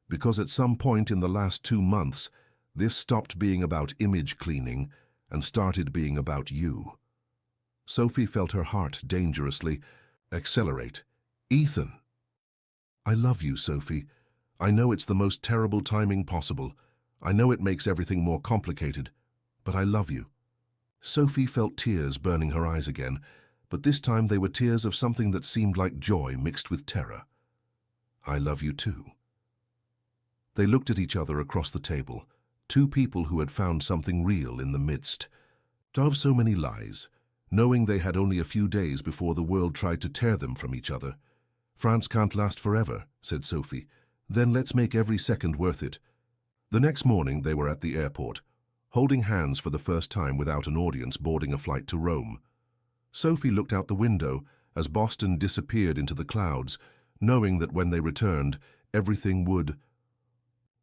"Because at some point in the last 2 months, this stopped being about image cleaning and started being about you." Sophie felt her heart dangerously accelerate. "Ethan!" "I love you, Sophie. I know it's the most terrible timing possible. I know it makes everything more complicated, but I love you." Sophie felt tears burning her eyes again, but this time they were tears of something that seemed like joy mixed with terror. "I love you too." They looked at each other across the table, two people who had found something real in the midst of so many lies, knowing they had only a few days before the world tried to tear them from each other. France can't last forever, said Sophie. Then let's make every second worth it. The next morning they were at the airport, holding hands for the first time without an audience boarding a flight to Rome. Sophie looked out the window as Boston disappeared into the clouds, knowing that when they returned, everything would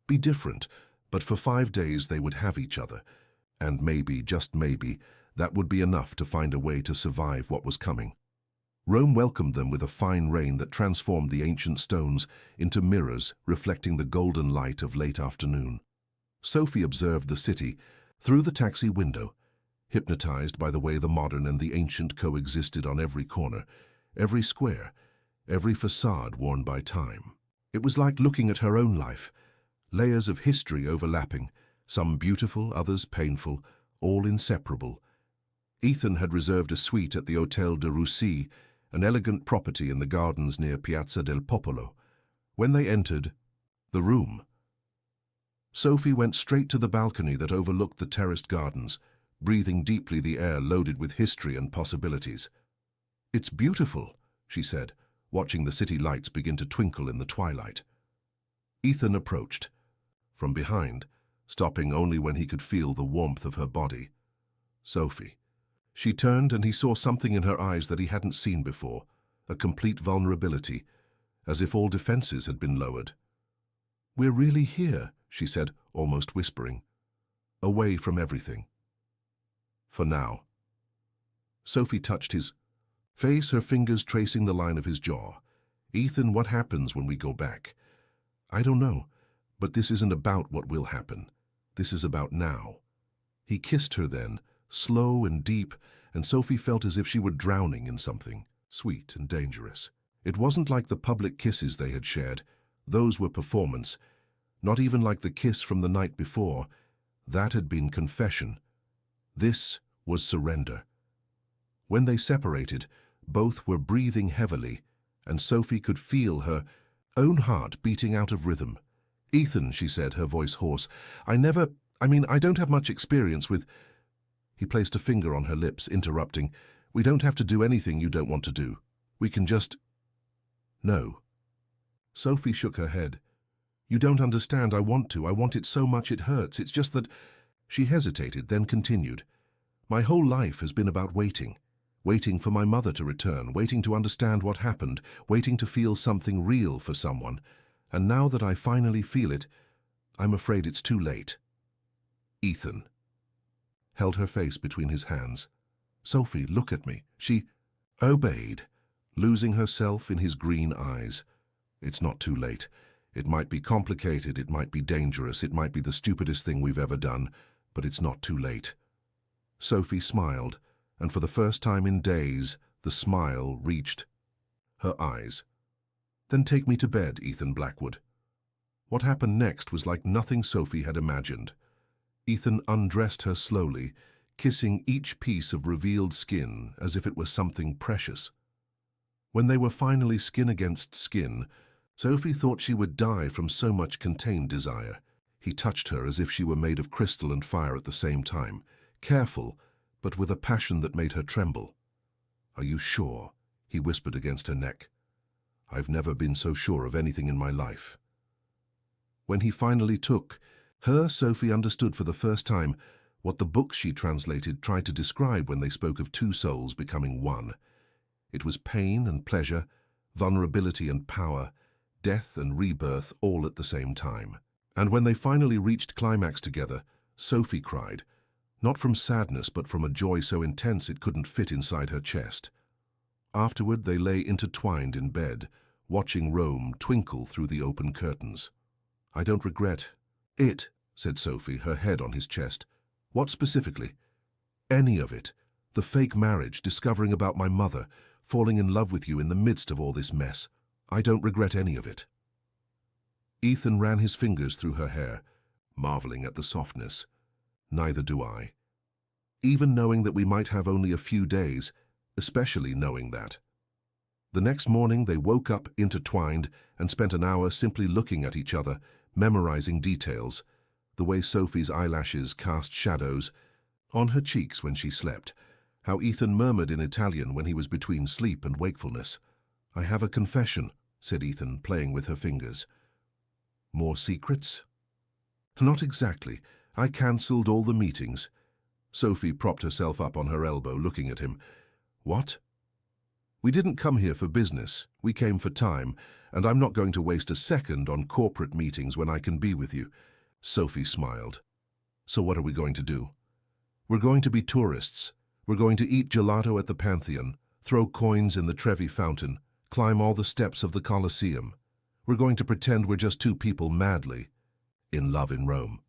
be different, but for 5 days they would have each other, and maybe, just maybe, that would be enough to find a way to survive what was coming. Rome welcomed them with a fine rain that transformed the ancient stones into mirrors reflecting the golden light of late afternoon. Sophie observed the city through the taxi window, hypnotized by the way the modern and the ancient coexisted on every corner, every square, every facade worn by time. It was like looking at her own life, layers of history overlapping, some beautiful, others painful, all inseparable. Ethan had reserved a suite at the Hotel de Russie, an elegant property in the gardens near Piazza del Popolo. When they entered the room, Sophie went straight to the balcony that overlooked the terraced gardens, breathing deeply the air loaded with history and possibilities. "It's beautiful," she said, watching the city lights begin to twinkle in the twilight. Ethan approached, from behind, stopping only when he could feel the warmth of her body. Sophie. She turned and he saw something in her eyes that he hadn't seen before, a complete vulnerability, as if all defenses had been lowered. "We're really here," she said, almost whispering. "Away from everything. For now." Sophie touched his face, her fingers tracing the line of his jaw. "Ethan, what happens when we go back?" "I don't know, but this isn't about what will happen. This is about now." He kissed her then, slow and deep, and Sophie felt as if she were drowning in something, sweet and dangerous. It wasn't like the public kisses they had shared. Those were performance. Not even like the kiss from the night before. That had been confession. This was surrender. When they separated, both were breathing heavily, and Sophie could feel her own heart beating out of rhythm. "Ethan," she said, her voice hoarse, I don't have much experience with—" He placed a finger on her lips, interrupting. "We don't have to do anything you don't want to do. We can just—" "No." Sophie shook her head. "You don't understand. I want to. I want it so much it hurts. It's just that—" She hesitated, then continued. "My whole life has been about waiting. Waiting for my mother to return, waiting to understand what happened, waiting to feel something real for someone. And now that I finally feel it, I'm afraid it's too late." Ethan held her face between his hands. "Sophie, look at me." She obeyed, losing herself in his green eyes. "It's not too late. It might be complicated, it might be dangerous, it might be the stupidest thing we've ever done, but it's not too late." Sophie smiled, and for the first time in days, the smile reached her eyes. "Then take me to bed, Ethan Blackwood." What happened next was like nothing Sophie had imagined. Ethan undressed her slowly, kissing each piece of revealed skin as if it were something precious. When they were finally skin against skin, Sophie thought she would die from so much contained desire. He touched her as if she were made of crystal and fire at the same time, careful, but with a passion that made her tremble. "Are you sure?" he whispered against her neck. "I've never been so sure of anything in my life." When he finally took her, Sophie understood for the first time what the books she translated tried to describe when they spoke of two souls becoming one. It was pain and pleasure, vulnerability and power, death and rebirth all at the same time. And when they finally reached climax together, Sophie cried, not from sadness but from a joy so intense it couldn't fit inside her chest. Afterward they lay intertwined in bed, watching Rome twinkle through the open curtains. "I don't regret it," said Sophie, her head on his chest. "What specifically?" "Any of it. The fake marriage, discovering about my mother, falling in love with you in the midst of all this mess. I don't regret any of it." Ethan ran his fingers through her hair, marveling at the softness. "Neither do I. Even knowing that we might have only a few days, especially knowing that." The next morning they woke up intertwined and spent an hour simply looking at each other, memorizing details, the way Sophie's eyelashes cast shadows on her cheeks when she slept, how Ethan murmured in Italian when he was between sleep and wakefulness. "I have a confession," said Ethan, playing with her fingers. More secrets? Not exactly. I cancelled all the meetings. Sophie propped herself up on her elbow, looking at him. What? We didn't come here for business. We came for time, and I'm not going to waste a second on corporate meetings when I can be with you. Sophie smiled. So what are we going to do? We're going to be tourists. We're going to eat gelato at the Pantheon, throw coins in the Trevi Fountain, climb all the steps of the Colosseum. We're going to pretend we're just two people madly in love in Rome.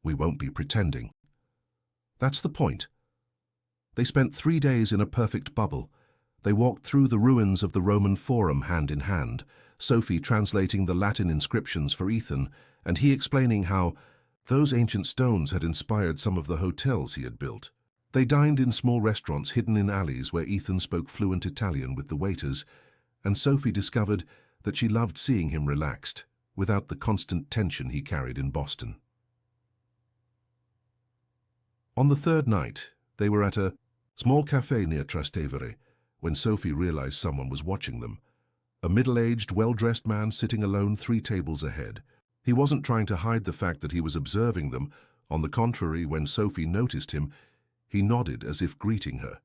We won't be pretending. That's the point. They spent 3 days in a perfect bubble. They walked through the ruins of the Roman Forum hand in hand, Sophie translating the Latin inscriptions for Ethan, and he explaining how those ancient stones had inspired some of the hotels he had built. They dined in small restaurants hidden in alleys where Ethan spoke fluent Italian with the waiters, and Sophie discovered that she loved seeing him relaxed, without the constant tension he carried in Boston. On the third night, they were at a small café near Trastevere when Sophie realized someone was watching them. A middle-aged, well-dressed man sitting alone 3 tables ahead. He wasn't trying to hide the fact that he was observing them. On the contrary, when Sophie noticed him, he nodded as if greeting her.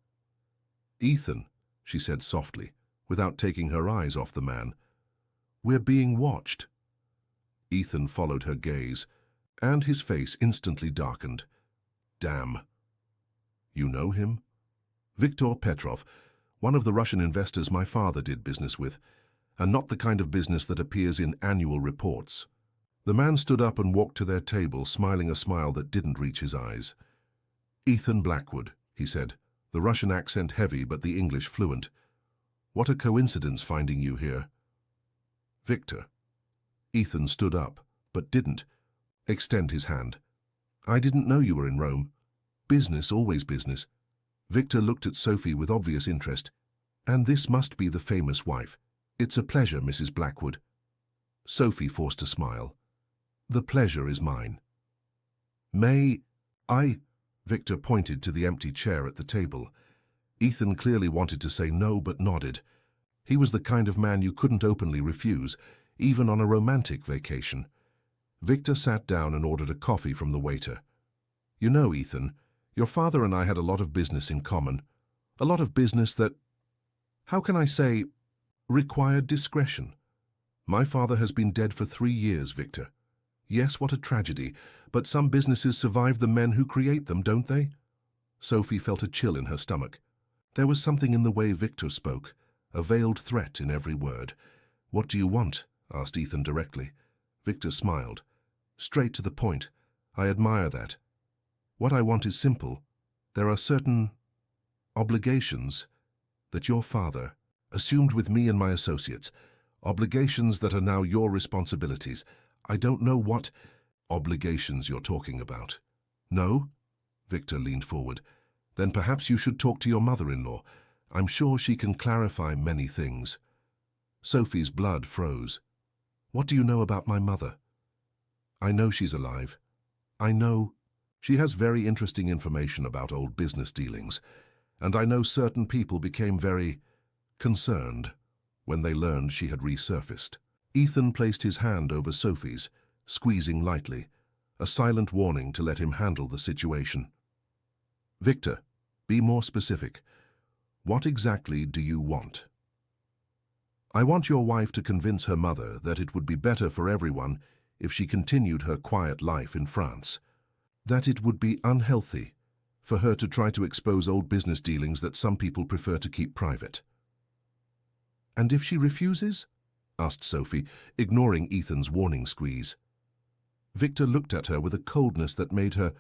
"Ethan," she said softly, without taking her eyes off the man. "We're being watched." Ethan followed her gaze, and his face instantly darkened. "Damn." "You know him?" "Viktor Petrov, one of the Russian investors my father did business with, and not the kind of business that appears in annual reports." The man stood up and walked to their table, smiling a smile that didn't reach his eyes. "Ethan Blackwood," he said, the Russian accent heavy but the English fluent. "What a coincidence finding you here." "Victor." Ethan stood up, but didn't extend his hand. "I didn't know you were in Rome." "Business, always business." Victor looked at Sophie with obvious interest. "And this must be the famous wife." "It's a pleasure, Mrs. Blackwood." Sophie forced a smile. "The pleasure is mine." "May I?" Victor pointed to the empty chair at the table. Ethan clearly wanted to say no, but nodded. He was the kind of man you couldn't openly refuse, even on a romantic vacation. Victor sat down and ordered a coffee from the waiter. "You know, Ethan, your father and I had a lot of business in common. A lot of business that, how can I say, required discretion. My father has been dead for 3 years, Victor. Yes, what a tragedy, but some businesses survive the men who create them, don't they?" Sophie felt a chill in her stomach. There was something in the way Victor spoke, a veiled threat in every word. "What do you want?" asked Ethan directly. Victor smiled. "Straight to the point. I admire that. What I want is simple. There are certain obligations that your father assumed with me and my associates, obligations that are now your responsibilities. I don't know what obligations you're talking about." "No?" Victor leaned forward. "Then perhaps you should talk to your mother-in-law. I'm sure she can clarify many things." Sophie's blood froze. "What do you know about my mother?" "I know she's alive. I know she has very interesting information about old business dealings, and I know certain people became very concerned when they learned she had resurfaced." Ethan placed his hand over Sophie's, squeezing lightly, a silent warning to let him handle the situation. "Victor, be more specific. What exactly do you want?" "I want your wife to convince her mother that it would be better for everyone if she continued her quiet life in France. That it would be unhealthy for her to try to expose old business dealings that some people prefer to keep private." "And if she refuses?" asked Sophie, ignoring Ethan's warning squeeze. Victor looked at her with a coldness that made her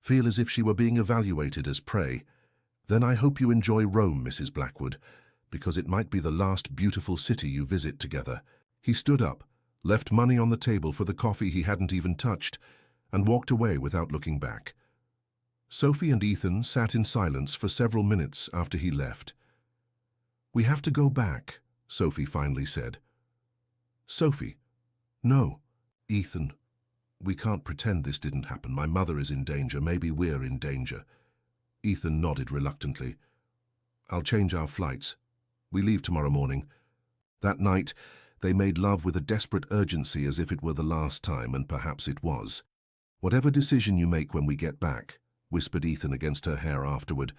feel as if she were being evaluated as prey. "Then I hope you enjoy Rome, Mrs. Blackwood, because it might be the last beautiful city you visit together." He stood up, left money on the table for the coffee he hadn't even touched, and walked away without looking back. Sophie and Ethan sat in silence for several minutes after he left. "We have to go back," Sophie finally said. "Sophie." "No, Ethan. We can't pretend this didn't happen. My mother is in danger. Maybe we're in danger." Ethan nodded reluctantly. "I'll change our flights. We leave tomorrow morning." That night, They made love with a desperate urgency as if it were the last time, and perhaps it was. "Whatever decision you make when we get back," whispered Ethan against her hair afterward,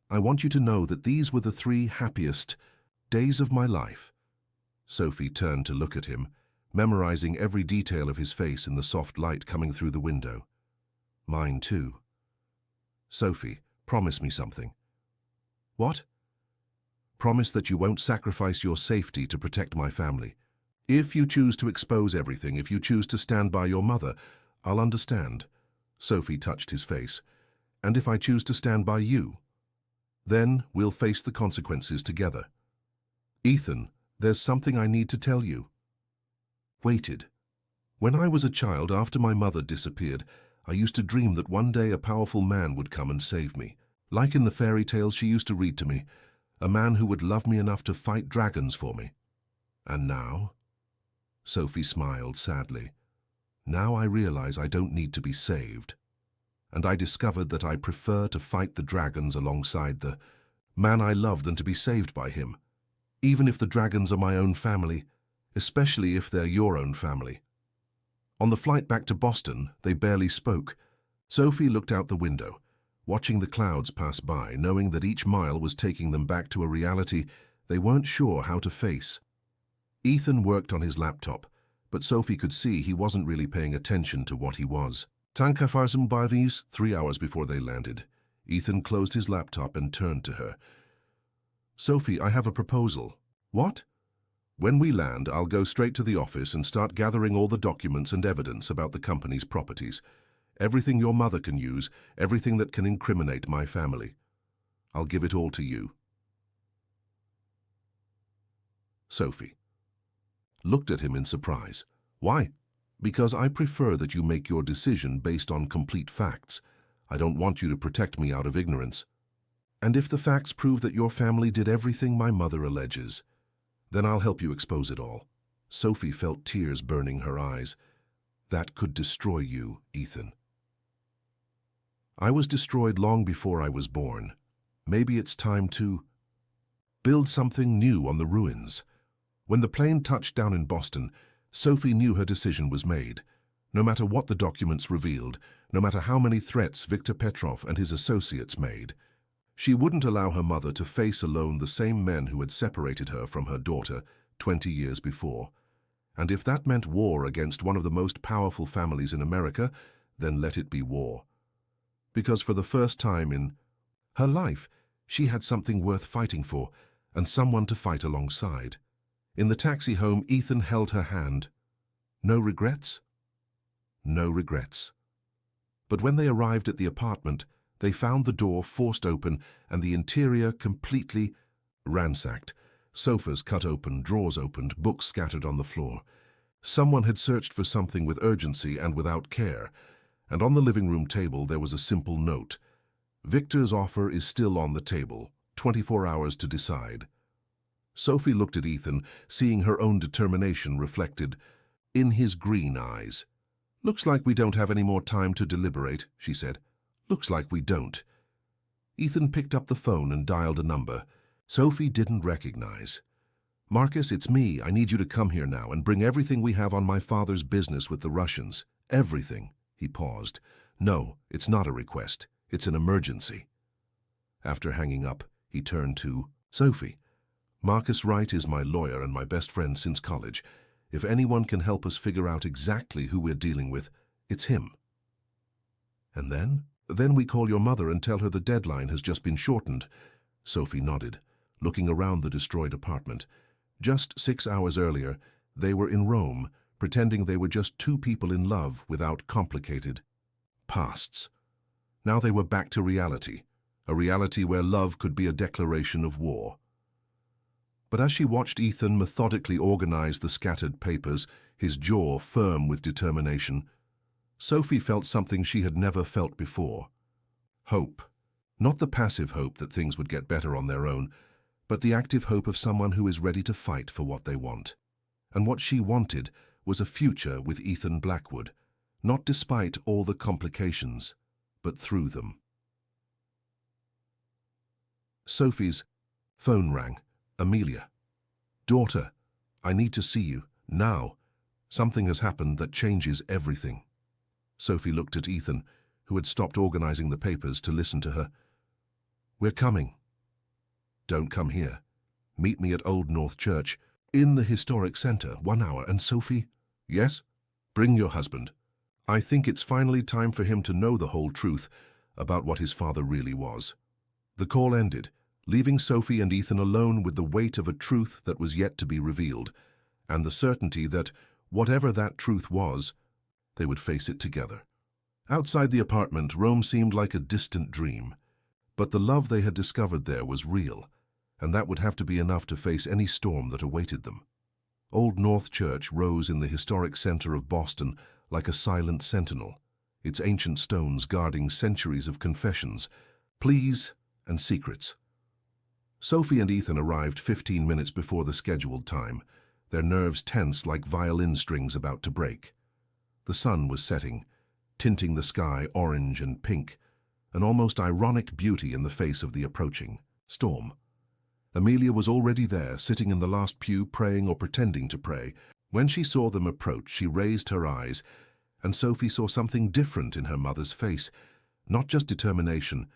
"I want you to know that these were the 3 happiest days of my life." Sophie turned to look at him, memorizing every detail of his face in the soft light coming through the window. "Mine too." "Sophie, promise me something." "What?" "Promise that you won't sacrifice your safety to protect my family. If you choose to expose everything, if you choose to stand by your mother, I'll understand." Sophie touched his face. "And if I choose to stand by you, then we'll face the consequences together." "Ethan, there's something I need to tell you." Waited. "When I was a child, after my mother disappeared, I used to dream that one day a powerful man would come and save me. Like in the fairy tales she used to read to me, a man who would love me enough to fight dragons for me. And now?" Sophie smiled sadly. "Now I realize I don't need to be saved. And I discovered that I prefer to fight the dragons alongside the man I love than to be saved by him. Even if the dragons are my own family, especially if they're your own family." On the flight back to Boston, they barely spoke. Sophie looked out the window, watching the clouds pass by, knowing that each mile was taking them back to a reality they weren't sure how to face. Ethan worked on his laptop, but Sophie could see he wasn't really paying attention to what he was. Tankafarsum Barvis, 3 hours before they landed. Ethan closed his laptop and turned to her. "Sophie, I have a proposal." "What?" "When we land, I'll go straight to the office and start gathering all the documents and evidence about the company's properties. Everything your mother can use, everything that can incriminate my family. I'll give it all to you." Sophie looked at him in surprise. "Why?" "Because I prefer that you make your decision based on complete facts. I don't want you to protect me out of ignorance. And if the facts prove that your family did everything my mother alleges, then I'll help you expose it all." Sophie felt tears burning her eyes. "That could destroy you, Ethan." "I was destroyed long before I was born. Maybe it's time to build something new on the ruins." When the plane touched down in Boston, Sophie knew her decision was made. No matter what the documents revealed, no matter how many threats Viktor Petrov and his associates made, she wouldn't allow her mother to face alone the same men who had separated her from her daughter 20 years before. And if that meant war against one of the most powerful families in America, then let it be war. Because for the first time in her life, she had something worth fighting for, and someone to fight alongside. In the taxi home, Ethan held her hand. "No regrets?" "No regrets." But when they arrived at the apartment, they found the door forced open and the interior completely ransacked. Sofas cut open, drawers opened, books scattered on the floor. Someone had searched for something with urgency and without care, and on the living room table there was a simple note. "Victor's offer is still on the table. 24 hours to decide." Sophie looked at Ethan, seeing her own determination reflected in his green eyes. "Looks like we don't have any more time to deliberate," she said. "Looks like we don't." Ethan picked up the phone and dialed a number Sophie didn't recognize. "Marcus, it's me. I need you to come here now and bring everything we have on my father's business with the Russians. Everything." He paused. "No, it's not a request. It's an emergency." After hanging up, he turned to Sophie. "Marcus Wright is my lawyer and my best friend since college. If anyone can help us figure out exactly who we're dealing with, it's him." "And then?" "Then we call your mother and tell her the deadline has just been shortened." Sophie nodded, looking around the destroyed apartment. Just 6 hours earlier, they were in Rome, pretending they were just 2 people in love without complicated pasts. Now they were back to reality, a reality where love could be a declaration of war. But as she watched Ethan methodically organize the scattered papers, his jaw firm with determination, Sophie felt something she had never felt before. Hope. Not the passive hope that things would get better on their own, but the active hope of someone who is ready to fight for what they want. And what she wanted was a future with Ethan Blackwood, not despite all the complications, but through them. Sophie's phone rang. "Amelia." "Daughter, I need to see you." Now, something has happened that changes everything. Sophie looked at Ethan, who had stopped organizing the papers, to listen to her. "We're coming." "Don't come here. Meet me at Old North Church, in the historic center, 1 hour. And Sophie?" "Yes? Bring your husband. I think it's finally time for him to know the whole truth about what his father really was." The call ended, leaving Sophie and Ethan alone with the weight of a truth that was yet to be revealed, and the certainty that, whatever that truth was, they would face it together. Outside the apartment, Rome seemed like a distant dream, but the love they had discovered there was real, and that would have to be enough to face any storm that awaited them. Old North Church rose in the historic center of Boston like a silent sentinel, its ancient stones guarding centuries of confessions, pleas, and secrets. Sophie and Ethan arrived 15 minutes before the scheduled time, their nerves tense like violin strings about to break. The sun was setting, tinting the sky orange and pink, an almost ironic beauty in the face of the approaching storm. Amelia was already there, sitting in the last pew, praying or pretending to pray. When she saw them approach, she raised her eyes, and Sophie saw something different in her mother's face, not just determination,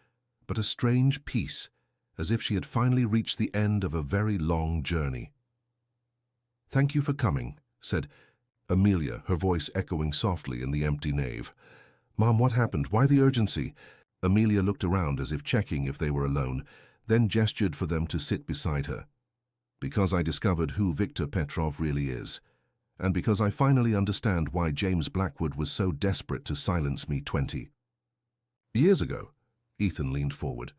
but a strange peace, as if she had finally reached the end of a very long journey. "Thank you for coming," said Amelia, her voice echoing softly in the empty nave. "Mom, what happened? Why the urgency?" Amelia looked around as if checking if they were alone, then gestured for them to sit beside her. "Because I discovered who Victor Petrov really is, and because I finally understand why James Blackwood was so desperate to silence me 20 years ago." Ethan leaned forward.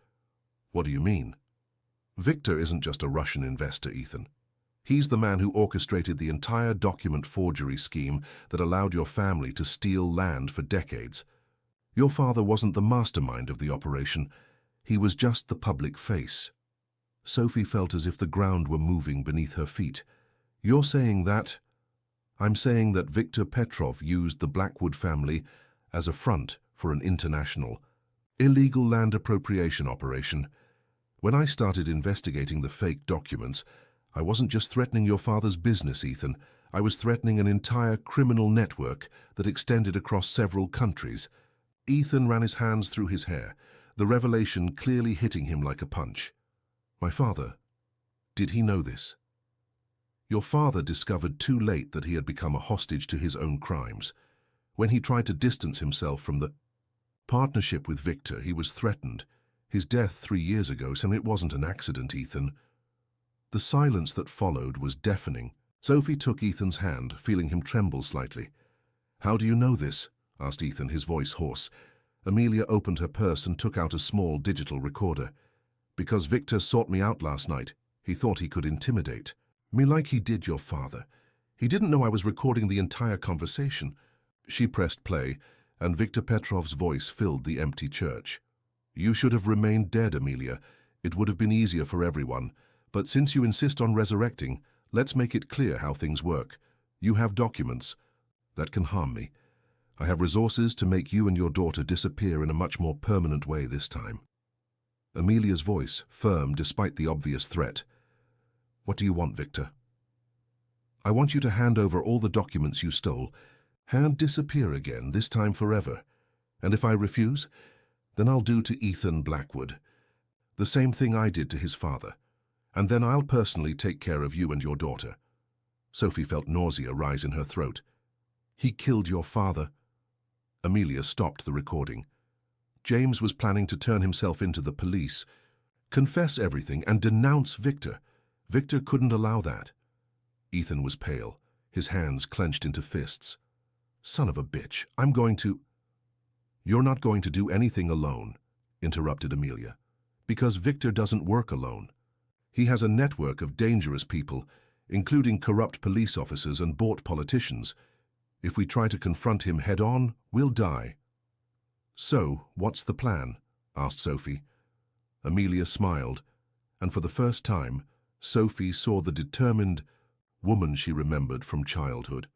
"What do you mean?" "Victor isn't just a Russian investor, Ethan. He's the man who orchestrated the entire document forgery scheme that allowed your family to steal land for decades. Your father wasn't the mastermind of the operation. He was just the public face." Sophie felt as if the ground were moving beneath her feet. "You're saying that?" "I'm saying that Victor Petrov used the Blackwood family as a front for an international, illegal land appropriation operation. When I started investigating the fake documents, I wasn't just threatening your father's business, Ethan. I was threatening an entire criminal network that extended across several countries." Ethan ran his hands through his hair, the revelation clearly hitting him like a punch. "My father, did he know this?" "Your father discovered too late that he had become a hostage to his own crimes. When he tried to distance himself from the partnership with Victor, he was threatened. His death 3 years ago, so it wasn't an accident, Ethan." The silence that followed was deafening. Sophie took Ethan's hand, feeling him tremble slightly. "How do you know this?" asked Ethan, his voice hoarse. Amelia opened her purse and took out a small digital recorder. "Because Victor sought me out last night. He thought he could intimidate me like he did your father. He didn't know I was recording the entire conversation." She pressed play, and Victor Petrov's voice filled the empty church. "You should have remained dead, Amelia. It would have been easier for everyone. But since you insist on resurrecting, let's make it clear how things work. You have documents. That can harm me. I have resources to make you and your daughter disappear in a much more permanent way this time." Amelia's voice, firm despite the obvious threat. "What do you want, Victor?" "I want you to hand over all the documents you stole and disappear again, this time forever. And if I refuse, then I'll do to Ethan Blackwood the same thing I did to his father. And then I'll personally take care of you and your daughter." Sophie felt nausea rise in her throat. "He killed your father." Amelia stopped the recording. James was planning to turn himself into the police, confess everything, and denounce Victor. Victor couldn't allow that. Ethan was pale, his hands clenched into fists. "Son of a bitch, I'm going to—" "You're not going to do anything alone," interrupted Amelia, "because Victor doesn't work alone. He has a network of dangerous people, including corrupt police officers and bought politicians. If we try to confront him head-on, we'll die." "So, what's the plan?" asked Sophie. Amelia smiled, and for the first time, Sophie saw the determined woman she remembered from childhood.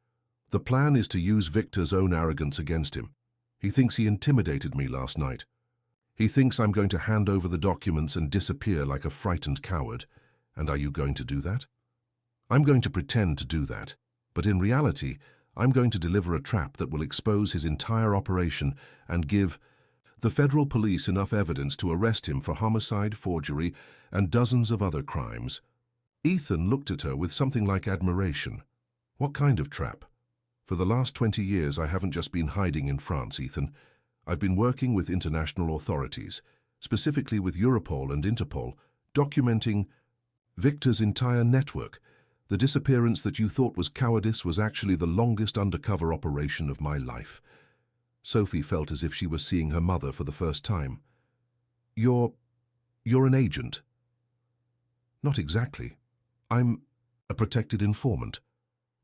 "The plan is to use Victor's own arrogance against him. He thinks he intimidated me last night. He thinks I'm going to hand over the documents and disappear like a frightened coward. And are you going to do that?" "I'm going to pretend to do that. But in reality, I'm going to deliver a trap that will expose his entire operation and give the federal police enough evidence to arrest him for homicide, forgery, and dozens of other crimes. Ethan looked at her with something like admiration. What kind of trap? For the last 20 years, I haven't just been hiding in France, Ethan. I've been working with international authorities, specifically with Europol and Interpol, documenting Victor's entire network. The disappearance that you thought was cowardice was actually the longest undercover operation of my life. Sophie felt as if she was seeing her mother for the first time. You're an agent? Not exactly. I'm a protected informant.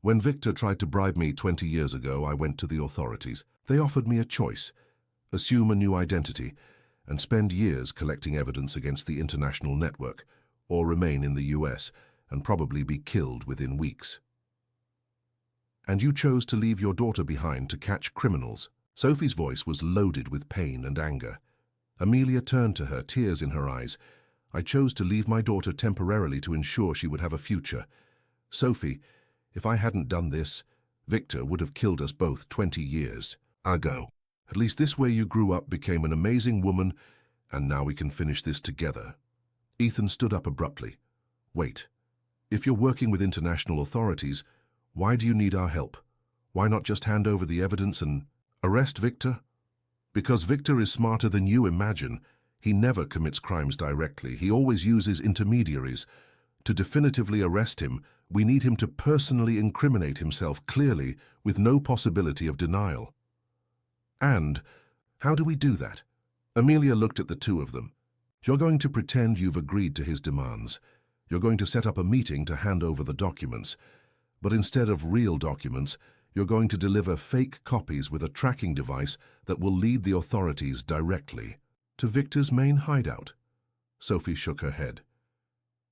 When Victor tried to bribe me 20 years ago, I went to the authorities. They offered me a choice: assume a new identity and spend years collecting evidence against the international network, or remain in the US and probably be killed within weeks. And you chose to leave your daughter behind to catch criminals. Sophie's voice was loaded with pain and anger. Amelia turned to her, tears in her eyes. I chose to leave my daughter temporarily to ensure she would have a future. Sophie, if I hadn't done this, Victor would have killed us both 20 years ago. At least this way you grew up, became an amazing woman, and now we can finish this together. Ethan stood up abruptly. Wait, if you're working with international authorities, why do you need our help? Why not just hand over the evidence and arrest Victor? Because Victor is smarter than you imagine. He never commits crimes directly. He always uses intermediaries. To definitively arrest him, we need him to personally incriminate himself clearly, with no possibility of denial. And how do we do that? Amelia looked at the two of them. You're going to pretend you've agreed to his demands. You're going to set up a meeting to hand over the documents. But instead of real documents, you're going to deliver fake copies with a tracking device that will lead the authorities directly to Victor's main hideout. Sophie shook her head.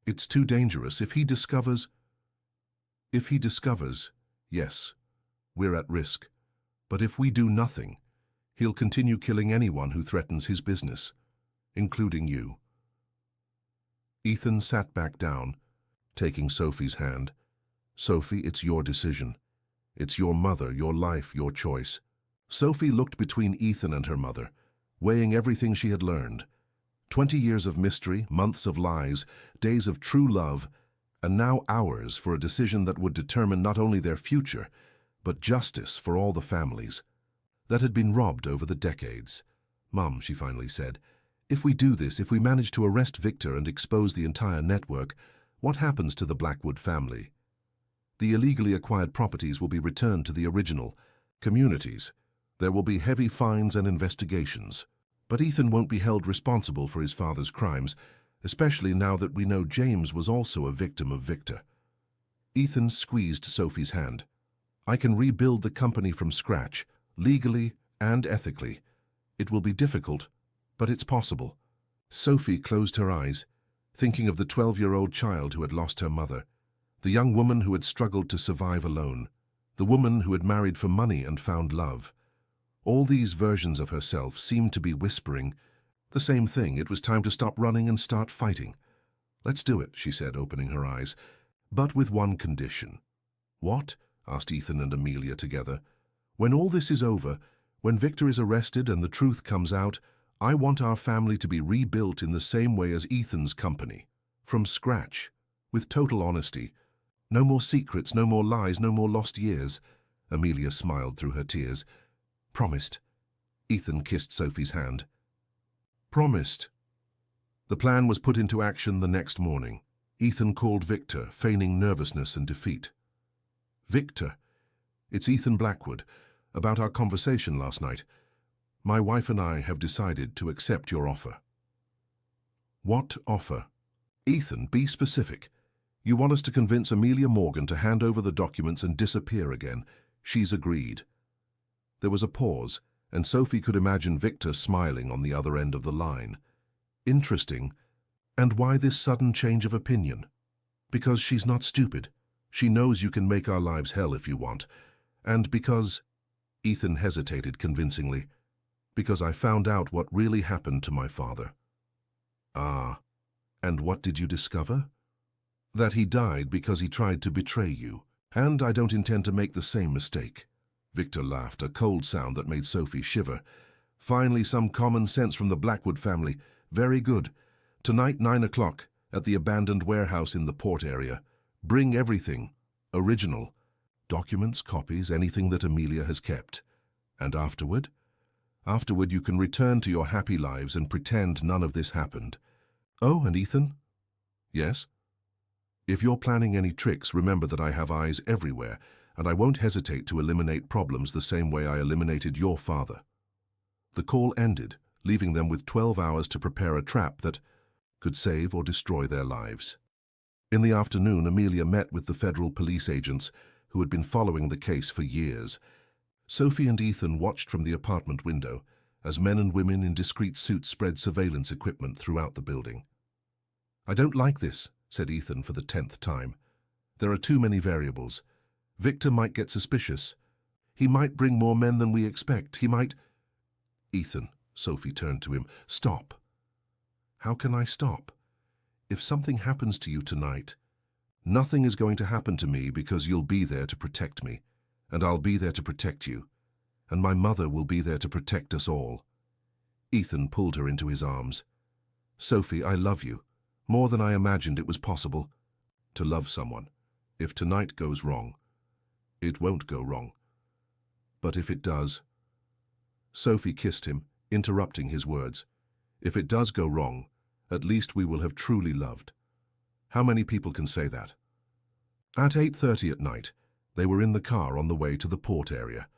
It's too dangerous. If he discovers, yes, we're at risk. But if we do nothing, he'll continue killing anyone who threatens his business, including you. Ethan sat back down, taking Sophie's hand. Sophie, it's your decision. It's your mother, your life, your choice. Sophie looked between Ethan and her mother, weighing everything she had learned. 20 years of mystery, months of lies, days of true love, and now hours for a decision that would determine not only their future, but justice for all the families that had been robbed over the decades. Mum, she finally said, if we do this, if we manage to arrest Victor and expose the entire network, what happens to the Blackwood family? The illegally acquired properties will be returned to the original communities. There will be heavy fines and investigations. But Ethan won't be held responsible for his father's crimes, especially now that we know James was also a victim of Victor. Ethan squeezed Sophie's hand. I can rebuild the company from scratch, legally and ethically. It will be difficult, but it's possible. Sophie closed her eyes, thinking of the 12-year-old child who had lost her mother, the young woman who had struggled to survive alone, the woman who had married for money and found love. All these versions of herself seemed to be whispering the same thing. It was time to stop running and start fighting. Let's do it, she said, opening her eyes, but with one condition. What? Asked Ethan and Amelia together. When all this is over, when Victor is arrested and the truth comes out, I want our family to be rebuilt in the same way as Ethan's company, from scratch, with total honesty. No more secrets, no more lies, no more lost years. Amelia smiled through her tears. Promised. Ethan kissed Sophie's hand. Promised. The plan was put into action the next morning. Ethan called Victor, feigning nervousness and defeat. Victor, it's Ethan Blackwood. About our conversation last night. My wife and I have decided to accept your offer. What offer? Ethan, be specific. You want us to convince Amelia Morgan to hand over the documents and disappear again. She's agreed. There was a pause, and Sophie could imagine Victor smiling on the other end of the line. Interesting. And why this sudden change of opinion? Because she's not stupid. She knows you can make our lives hell if you want. And because... Ethan hesitated convincingly. Because I found out what really happened to my father. Ah, and what did you discover? That he died because he tried to betray you. And I don't intend to make the same mistake. Victor laughed, a cold sound that made Sophie shiver. Finally, some common sense from the Blackwood family. Very good. Tonight, 9 o'clock, at the abandoned warehouse in the port area. Bring everything. Original. Documents, copies, anything that Amelia has kept. And afterward? Afterward, you can return to your happy lives and pretend none of this happened. Oh, and Ethan? Yes? If you're planning any tricks, remember that I have eyes everywhere, and I won't hesitate to eliminate problems the same way I eliminated your father. The call ended, leaving them with 12 hours to prepare a trap that could save or destroy their lives. In the afternoon, Amelia met with the federal police agents who had been following the case for years. Sophie and Ethan watched from the apartment window as men and women in discreet suits spread surveillance equipment throughout the building. I don't like this, said Ethan for the 10th time. There are too many variables. Victor might get suspicious. He might bring more men than we expect. He might... Ethan, Sophie turned to him. Stop. How can I stop? If something happens to you tonight, nothing is going to happen to me because you'll be there to protect me, and I'll be there to protect you, and my mother will be there to protect us all. Ethan pulled her into his arms. Sophie, I love you, more than I imagined it was possible to love someone. If tonight goes wrong, it won't go wrong. But if it does... Sophie kissed him, interrupting his words. If it does go wrong, at least we will have truly loved. How many people can say that? At 8:30 at night, they were in the car on the way to the port area.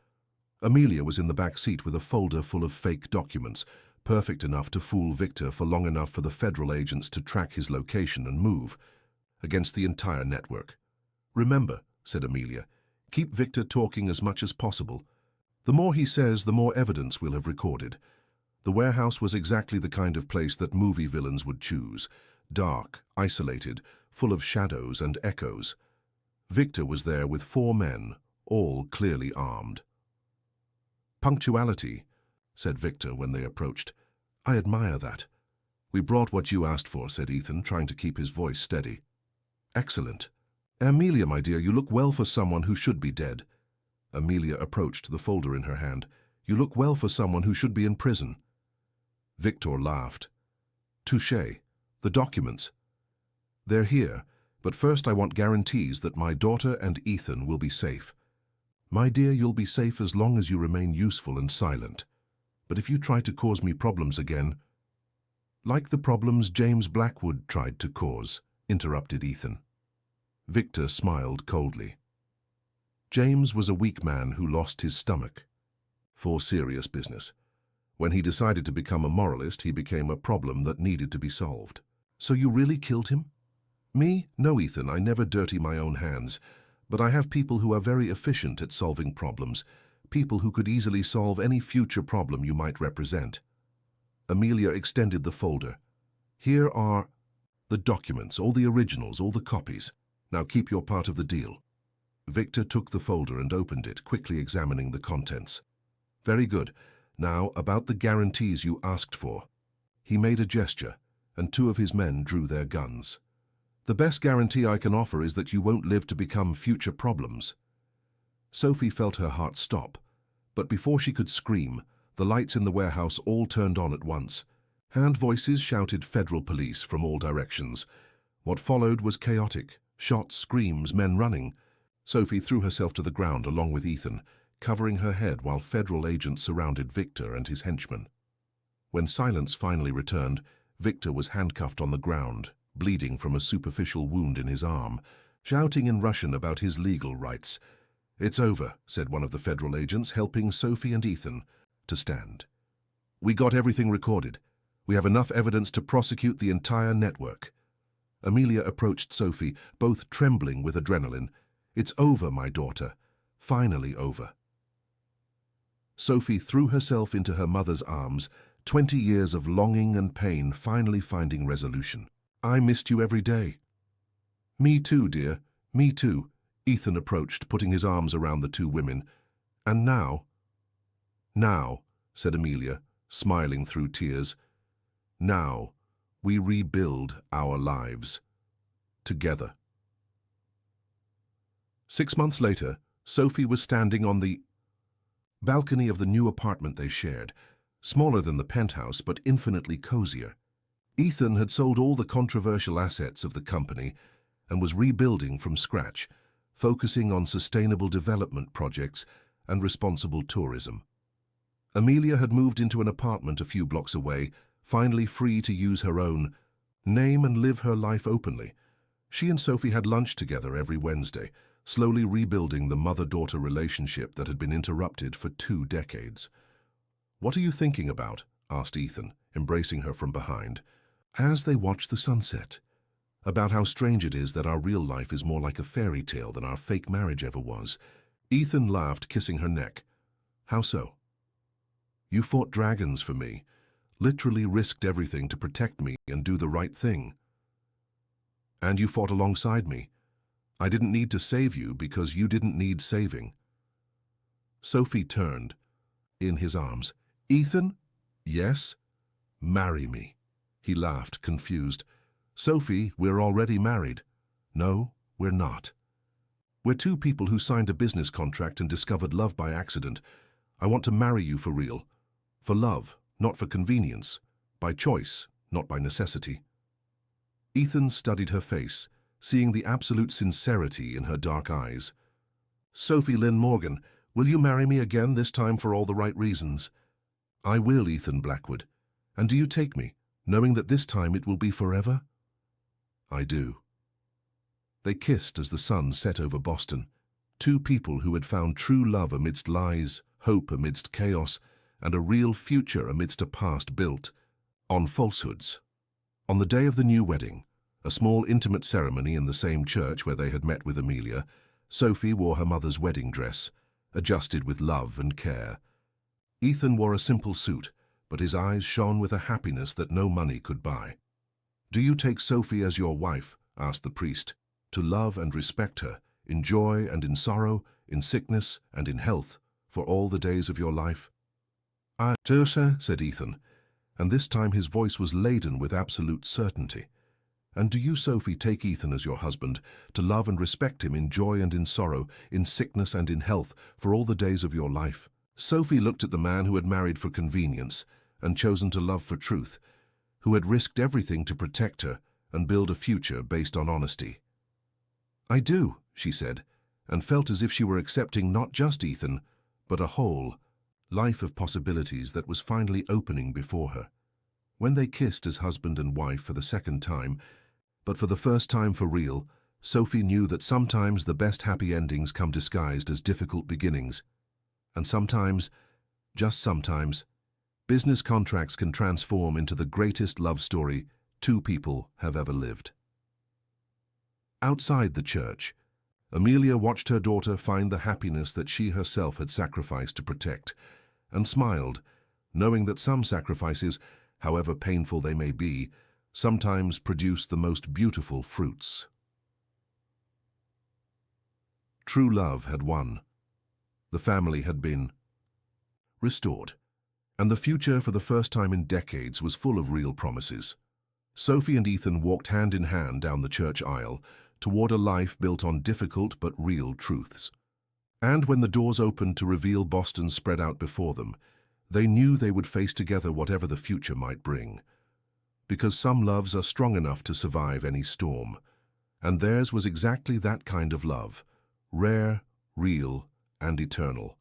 Amelia was in the back seat with a folder full of fake documents, perfect enough to fool Victor for long enough for the federal agents to track his location and move against the entire network. Remember, said Amelia, keep Victor talking as much as possible. The more he says, the more evidence we'll have recorded. The warehouse was exactly the kind of place that movie villains would choose. Dark, isolated, full of shadows and echoes. Victor was there with 4 men, all clearly armed. Punctuality, said Victor when they approached. I admire that. We brought what you asked for, said Ethan, trying to keep his voice steady. Excellent. Amelia, my dear, you look well for someone who should be dead. Amelia approached the folder in her hand. You look well for someone who should be in prison. Victor laughed. Touché. The documents. They're here, but first I want guarantees that my daughter and Ethan will be safe. My dear, you'll be safe as long as you remain useful and silent. But if you try to cause me problems again... Like the problems James Blackwood tried to cause, interrupted Ethan. Victor smiled coldly. James was a weak man who lost his stomach for serious business. When he decided to become a moralist, he became a problem that needed to be solved. So you really killed him? Me? No, Ethan, I never dirty my own hands. But I have people who are very efficient at solving problems, people who could easily solve any future problem you might represent. Amelia extended the folder. Here are the documents, all the originals, all the copies. Now keep your part of the deal. Victor took the folder and opened it, quickly examining the contents. Very good. Now, about the guarantees you asked for. He made a gesture, and 2 of his men drew their guns. The best guarantee I can offer is that you won't live to become future problems. Sophie felt her heart stop, but before she could scream, the lights in the warehouse all turned on at once. Hand voices shouted federal police from all directions. What followed was chaotic. Shots, screams, men running. Sophie threw herself to the ground along with Ethan, covering her head while federal agents surrounded Victor and his henchmen. When silence finally returned, Victor was handcuffed on the ground, bleeding from a superficial wound in his arm, shouting in Russian about his legal rights. It's over, said one of the federal agents, helping Sophie and Ethan to stand. We got everything recorded. We have enough evidence to prosecute the entire network. Amelia approached Sophie, both trembling with adrenaline. It's over, my daughter. Finally over. Sophie threw herself into her mother's arms, 20 years of longing and pain finally finding resolution. I missed you every day. Me too, dear. Me too. Ethan approached, putting his arms around the 2 women. And now? Now, said Amelia, smiling through tears. Now, we rebuild our lives. Together. 6 months later, Sophie was standing on the balcony of the new apartment they shared, smaller than the penthouse but infinitely cozier. Ethan had sold all the controversial assets of the company and was rebuilding from scratch, focusing on sustainable development projects and responsible tourism. Amelia had moved into an apartment a few blocks away, finally free to use her own name and live her life openly. She and Sophie had lunch together every Wednesday, slowly rebuilding the mother-daughter relationship that had been interrupted for 2 decades. "What are you thinking about?" asked Ethan, embracing her from behind, as they watched the sunset. "About how strange it is that our real life is more like a fairy tale than our fake marriage ever was." Ethan laughed, kissing her neck. "How so?" "You fought dragons for me, literally risked everything to protect me and do the right thing. And you fought alongside me. I didn't need to save you because you didn't need saving." Sophie turned in his arms. "Ethan?" "Yes?" "Marry me." He laughed, confused. "Sophie, we're already married." "No, we're not. We're 2 people who signed a business contract and discovered love by accident. I want to marry you for real. For love, not for convenience. By choice, not by necessity." Ethan studied her face, seeing the absolute sincerity in her dark eyes. "Sophie Lynn Morgan, will you marry me again, this time for all the right reasons?" "I will, Ethan Blackwood. And do you take me, knowing that this time it will be forever?" "I do." They kissed as the sun set over Boston. 2 people who had found true love amidst lies, hope amidst chaos, and a real future amidst a past built on falsehoods. On the day of the new wedding, a small intimate ceremony in the same church where they had met with Amelia, Sophie wore her mother's wedding dress, adjusted with love and care. Ethan wore a simple suit, but his eyes shone with a happiness that no money could buy. "Do you take Sophie as your wife?" asked the priest, "to love and respect her, in joy and in sorrow, in sickness and in health, for all the days of your life?" "I do, sir," said Ethan, and this time his voice was laden with absolute certainty. "And do you, Sophie, take Ethan as your husband, to love and respect him in joy and in sorrow, in sickness and in health, for all the days of your life?" Sophie looked at the man who had married for convenience and chosen to love for truth, who had risked everything to protect her and build a future based on honesty. "I do," she said, and felt as if she were accepting not just Ethan, but a whole life of possibilities that was finally opening before her. When they kissed as husband and wife for the second time, but for the first time for real, Sophie knew that sometimes the best happy endings come disguised as difficult beginnings. And sometimes, just sometimes, business contracts can transform into the greatest love story 2 people have ever lived. Outside the church, Amelia watched her daughter find the happiness that she herself had sacrificed to protect, and smiled, knowing that some sacrifices, however painful they may be, sometimes produce the most beautiful fruits. True love had won. The family had been restored, and the future for the first time in decades was full of real promises. Sophie and Ethan walked hand in hand down the church aisle toward a life built on difficult but real truths. And when the doors opened to reveal Boston spread out before them, they knew they would face together whatever the future might bring. Because some loves are strong enough to survive any storm, and theirs was exactly that kind of love, rare, real, and eternal.